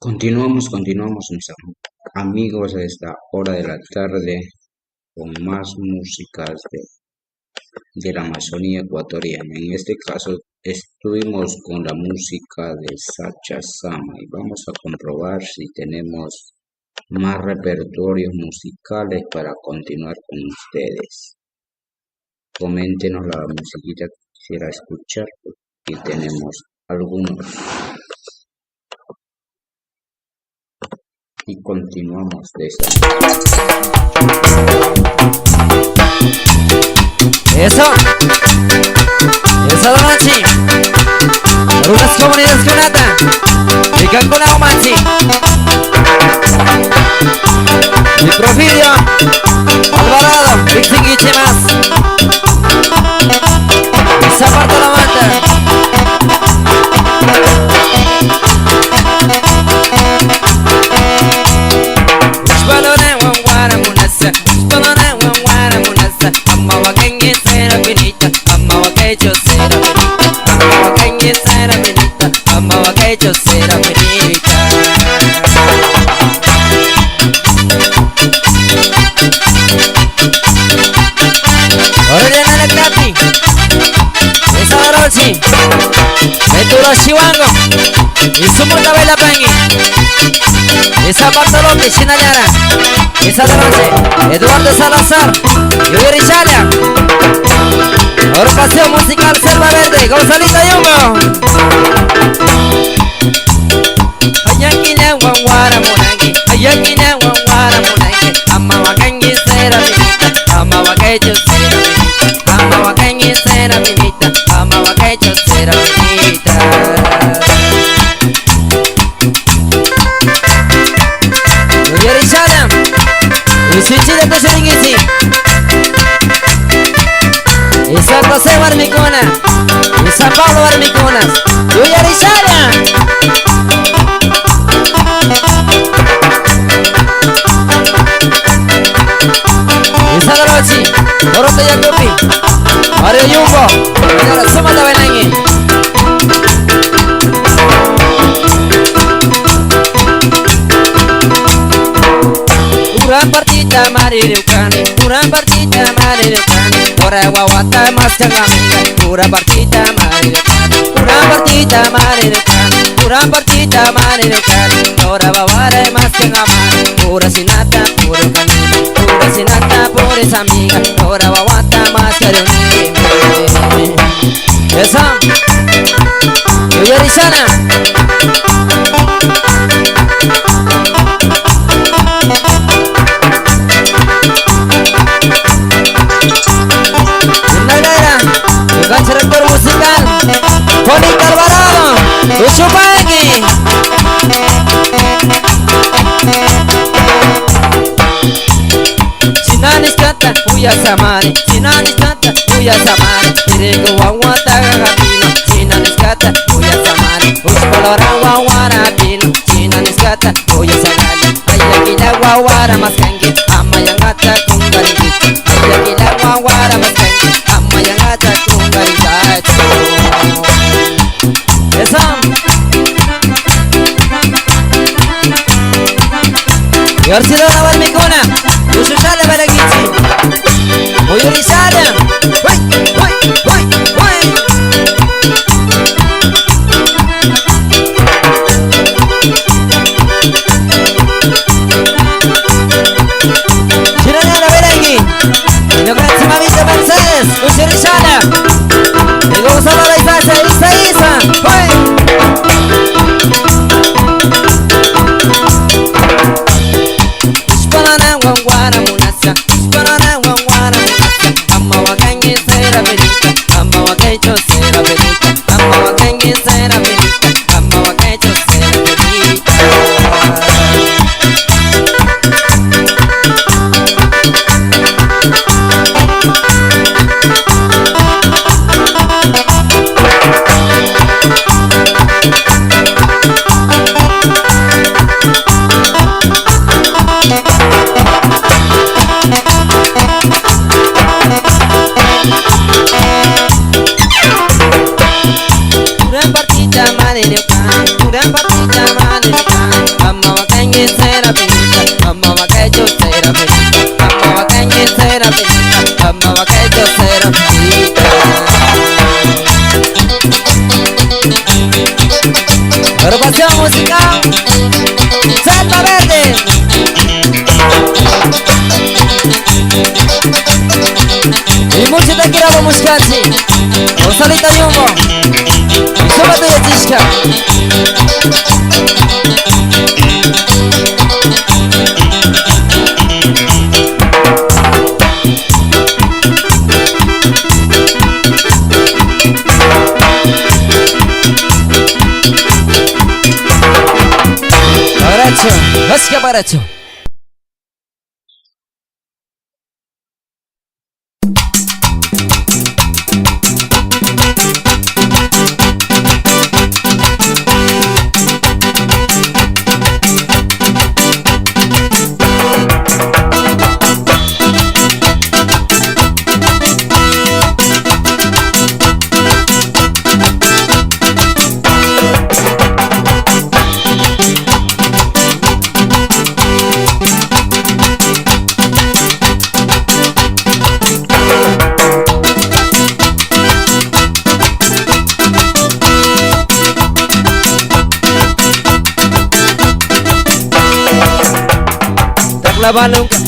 Continuamos mis amigos a esta hora de la tarde con más músicas de la Amazonía ecuatoriana. En este caso estuvimos con la música de Sacha Sama y vamos a comprobar si tenemos más repertorios musicales para continuar con ustedes. Coméntenos la musiquita que quisiera escuchar y tenemos algunos. Y continuamos de esta. Eso Donachi Unas comunidades que nata Y Cancuna Machi Y Profidio Alvarado Vixinguiche más Y Zaparto la mata Ushbalone wangwara munasa Ushbalone wangwara munasa Amma wakengi sera finita Amma wakecho sera finita Amma wakengi sera finita Amma wakecho sera finita Orellana la capi Esa Barochi Veturo Chiwango Y Sumuta Bela Pangi Esa Bartolomé Chinayara Esa de noche Eduardo Salazar Yuri Chalia Agrupación musical Selva Verde Gonzalito Yungo Ayakina Wangwara Munangi Ayakina Wangwara Munangi Amma Wakangi Sera Minita Amma Wakecho Sera Minita Amma Wakangi Sera Minita Amma Wakecho Sera Minita Yarishana Usichi de Pesheringisi Y San José Barmicona Y San Pablo Barmiconas Yarishana Y San Rochi Dorote Yacupi Mario Yumbo Y ahora Suma de Benangui Urang partita marirukani Urang partita marirukani Ora wawata mas jangamika Urang partita marirukani Urang partita marirukani Urang partita marirukani Ora wawara mas jangamani Ura sinata pura kanina Ura sinata pura samiga Ora wawata mas karuni Esa Yarisana Director musical Conito Alvarado Ushupangui Sinanis kata Uya Samari Sinanis kata Uya Samari Irigo wawata gagapino Sinanis kata Uya Samari Ushpalora wawara pino Sinanis kata Uya Samari Ayakila wawara maskangi Ama yang kata kunggaringi Ayakila wawara maskangi Ama yang kata kunggaringi Esam Yorsidona Barmicona Ushushala Baragichi Uyurishala Uy, uy, uy, uy Shirana Barangui Yo grazie Mamita Mercedes Ushushala El Gonzalo de Isa Uy Ushpalana Wangwara Munasa Amma vaqueyo será pelita, amma vaqueña será pelita, amma vaqueyo será pelita. Agrupación musical Selva Verde. Y mucho te quiero muscati. Rosalita Yumbo. Y sobre todo Tishka. Baracho, Oscar Baracho.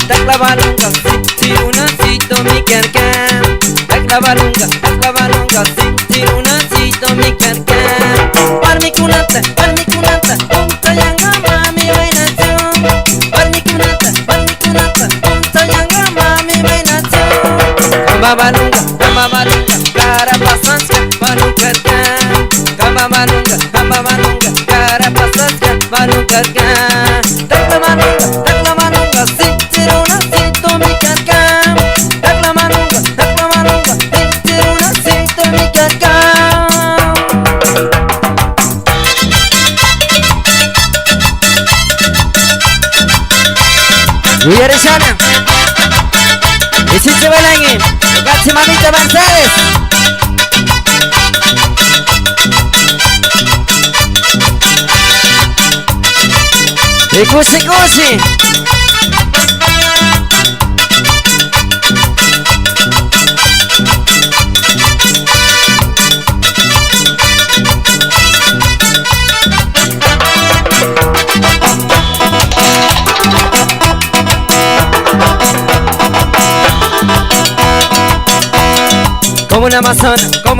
Takla balunga, si unacito mi carcam. Takla balunga, si unacito mi carcam. Parmi kunata, unta yanga mami bainación. Parmi kunata, unta yanga mami bainación. Kamba balunga, cara pasanska, balung carcam. Kamba balunga, cara pasanska, balung carcam. Takla balunga, si unacito mi carcam. Takla balunga, si unacito mi carcam. Yuyarisana y si se Belén, Gachi Mamita Mercedes. Y Cusi. Como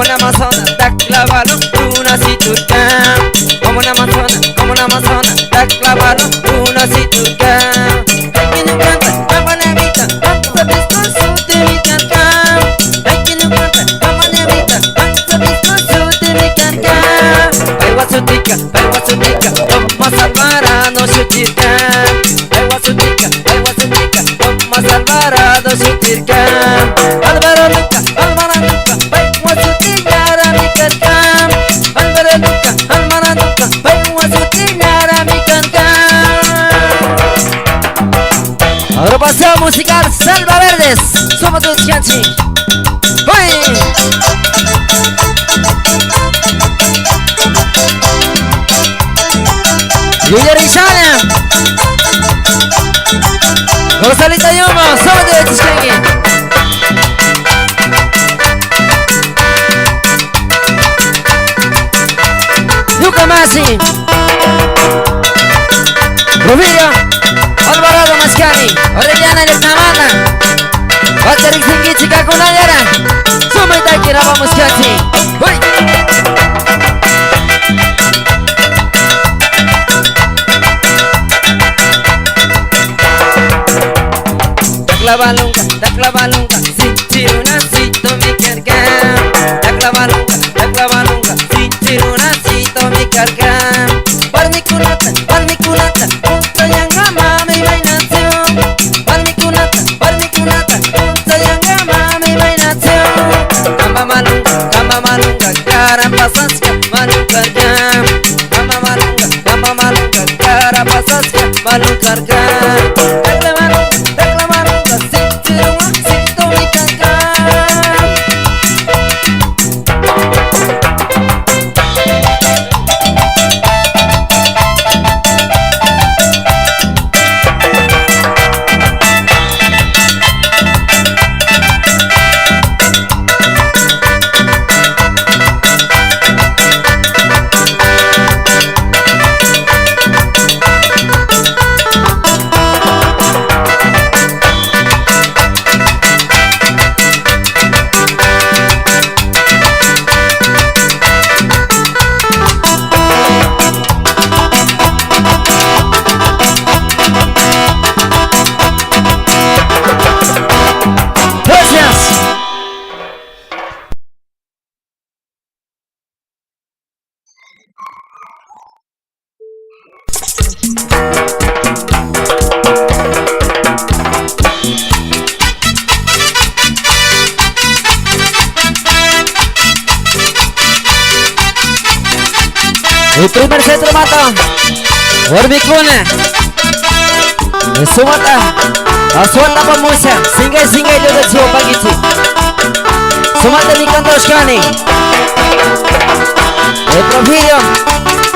una amazona, takla balon, una siturcam. Como una amazona, takla balon, una siturcam. Hay quien no canta, cama nevita, hasta visto su de mi carcam. Hay quien no canta, cama nevita, hasta visto su de mi carcam. Ay guasutica, vamos a parado su tircam. Ay guasutica, vamos a parado su tircam. Álvaro Luca, vamos a tirar a mi carcam. Álvaro Luca, vamos a tirar a mi carcam. Agrupación musical Selva Verdes, somos tus chanchi. ¡Uy! Yuyarisana Rosalita Yumbo, somos de Tishkengi. Luca Masi, Rubio, Alvarado Mascari, Orellana y Namana, Baterik Singi Chica con la Yara, Sumita Kiraba Muscati. ¡Uy! Takla balunga, si unacito mi carcam. Takla balunga, si unacito mi carcam. Parmi kunata, unta yanga mami bainación. Parmi kunata, unta yanga mami bainación. Kamba malunga, cara pasaska, balung carcam. Kamba malunga, cara pasaska, balung carcam. Takla balunga, si unacito mi carcam. El primer centro mata. Orbicuna. Sumata. Aswata pamusa. Singai singai lo de chupa gichi. Sumata ni kandoshkani. El Profilio.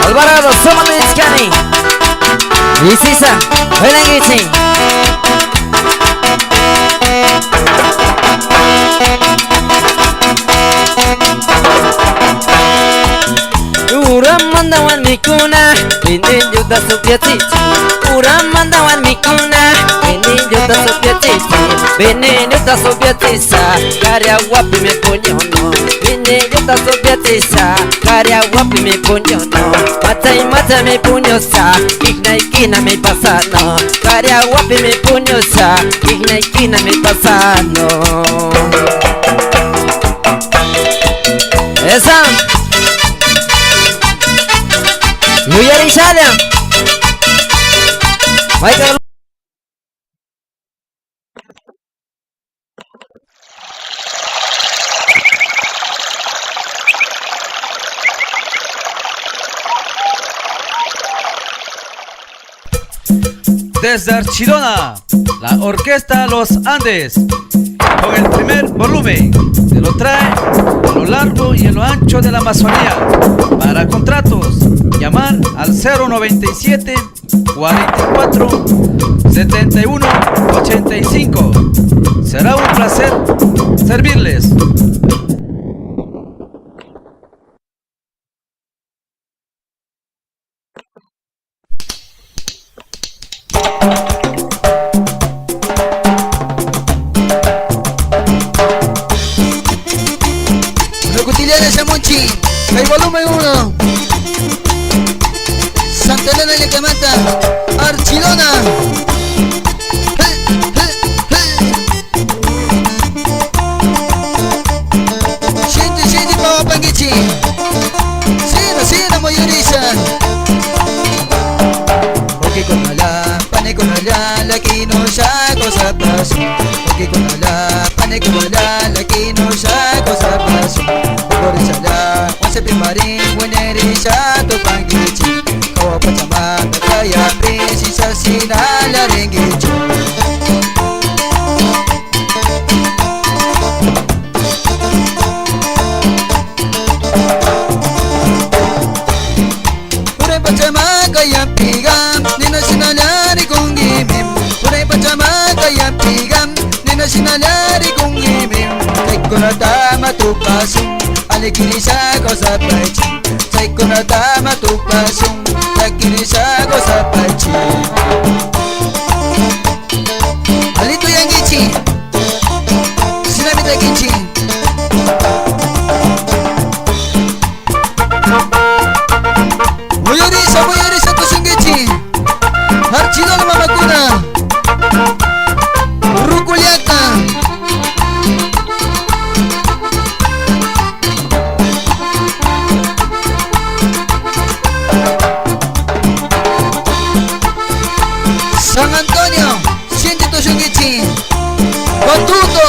Alvarado. Sumata ni skani. Isisa. Velengichi. Mandawan mikuna, ini juta supiati. Urang mandawan mikuna, ini juta supiati. Ini juta supiati sa, karya wapi me punyono. Ini juta supiati sa, karya wapi me punyono. Mata me punyo sa, ikna me pasano. Karya wapi me punyo sa, ikna me pasano. Esa. Yuyari Sada. Michael. Desde Archidona, la orquesta Los Andes, con el primer volumen, se lo trae a lo largo y en lo ancho de la Amazonía. Para contratos, llamar al 097 44 71 85. Será un placer servirles. El volumen 1, Santa Elena y la que mata, Archidona. Shinti Papa Pangichi. Sina Moyorisa. Porque con ala, pane con ala, la que no saco zapazo. Porque con ala, pane con ala, la que no saco zapazo. Por esa la, once primarín, buenerisa, to pangichi. Kawa pachamata, kaya princesa, sina la rengichi. Pure pachamaka ya pigam, nina sinalari kong gimim. Pure pachamaka ya pigam, nina sinalari kong gimim. Taikunata matupasong alikirisa ko sa pachi. Taikunata matupasong alikirisa ko sa pachi. Alito yang gichi, sinamita gichi. Moyorisa kusungichi. Archidona mamakuna. Rukuliata. San Antonio, siente tu shungichi. Batuto.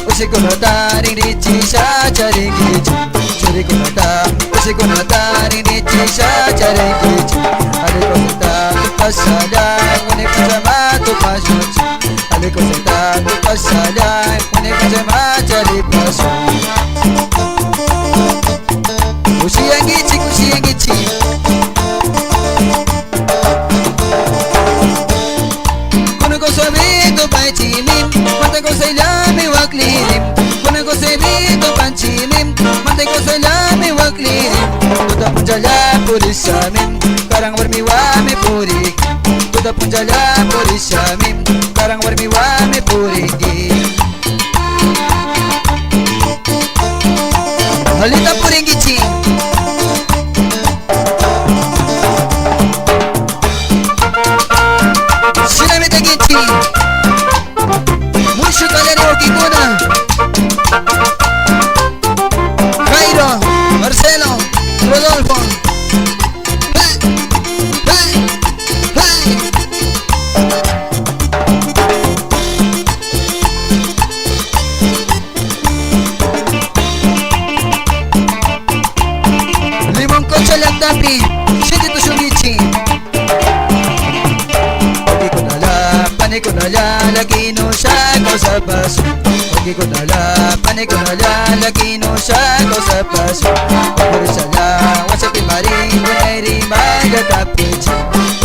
Usikunata, ringichi, sacha ringichi. Churikunata, usikunata, ringichi, sacha ringichi. Alikonata, tu pasada, une pajama, tu pasmochi. Alikonata, tu pasada, une pajama, chari paso. Kusiyangichi. Kuno ko sabito pa chimim, mata ko sa ilami waklirim. Kuno ko sabito pa chimim, mata ko sa ilami waklirim. Tuta punjala pulisamim, karang warmiwami purik. Tuta punjala pulisamim, karang warmiwami puriki. Halita puringichi. Sinamita gichi. Mushu kalari okikuna. Jairo, Marcelo, Rodolfo. Pane con la que no saco zapazo. Porque con la pane con la que no saco zapazo. Por esa la WhatsApp marín veneri maga tapechi.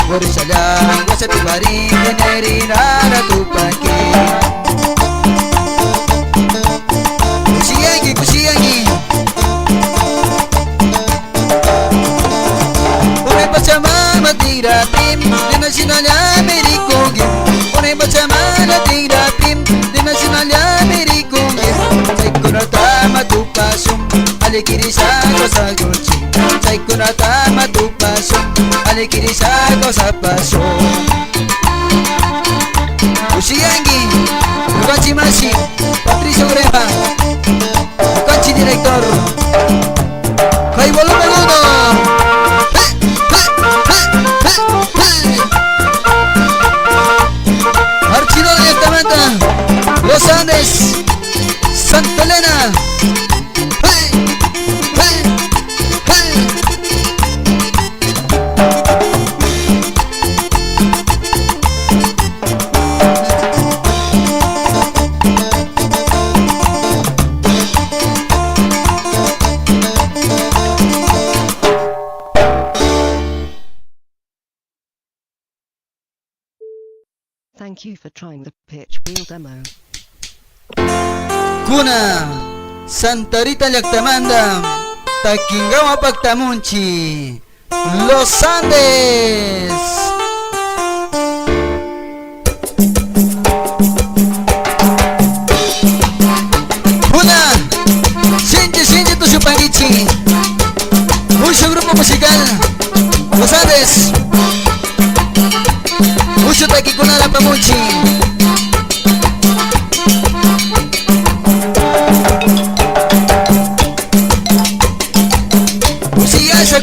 Por esa la WhatsApp marín veneri nara tu panque. Kusiangi Pone Pachamama tira pim de Nacional American Game. Pone Pachamama tira pim de Nacional American Game. Saikunatama tu pasum alikirisa cosa gochi. Saikunatama tu pasum alikirisa cosa paso. Kusiangi Lugachi Masi Patricio Greja Lugachi director Hay volumen 1. Archidor de Altamanta Los Andes Santa Elena. Thank you for trying the pitch wheel demo. Kuna Santa Rita Llactamanda Taquingawa Pactamunchi Los Andes. Kuna Shinji Tushupangichi. Mucho grupo musical Los Andes. Mucho Taquicuna la Pamuchi.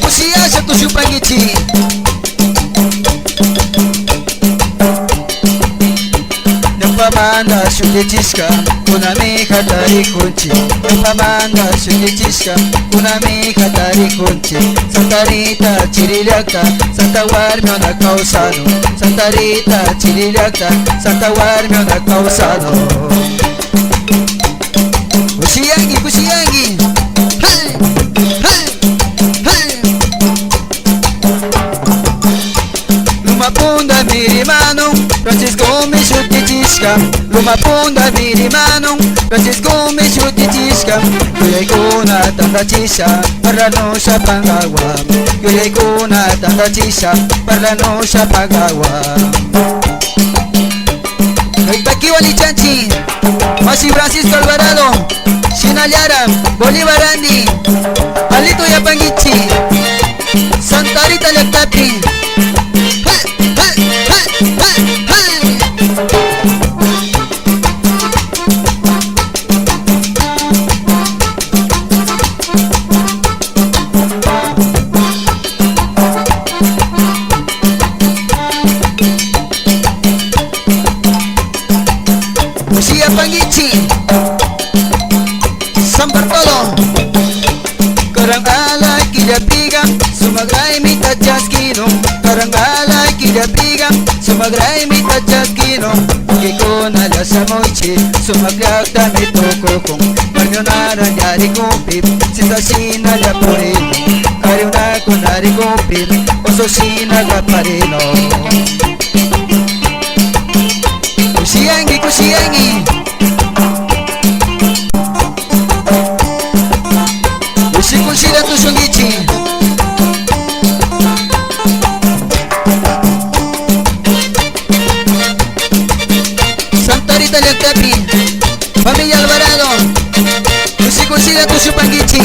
Kusiyasha Tushupangichi. Nupamanda Shutichiska Kuna mija tarikunchi. Nupamanda Shutichiska Kuna mija tarikunchi. Santa Rita Chirillaca Santa Guarmiona Causano. Santa Rita Chirillaca Santa Guarmiona Causano. Kusiangi Hey Lumapunda mirimano Francisco me shutichiska. Lumapunda mirimano Francisco me shutichiska. Yoyaikuna tandachisha Para no shapagawa. Yoyaikuna tandachisha Para no shapagawa. Aquí Walichanchi Masi Francisco Alvarado Shinayara Bolívar Andy Alito Yapangichi Santa Rita Llactapi. Pangichi San Bartolo Karangala Killapiga Sumagray mita chaskino. Karangala Killapiga Sumagray mita chaskino. Kikona la samoichi Sumaglakta mi tokokong Marionara yari kumpip Sitasina la porino. Kariuna kunari kumpip Ososina la parino. Kusiangi Ushikushira Tushungichi. Santa Rita Llactapi Familia Alvarado Ushikushira Tushupangichi.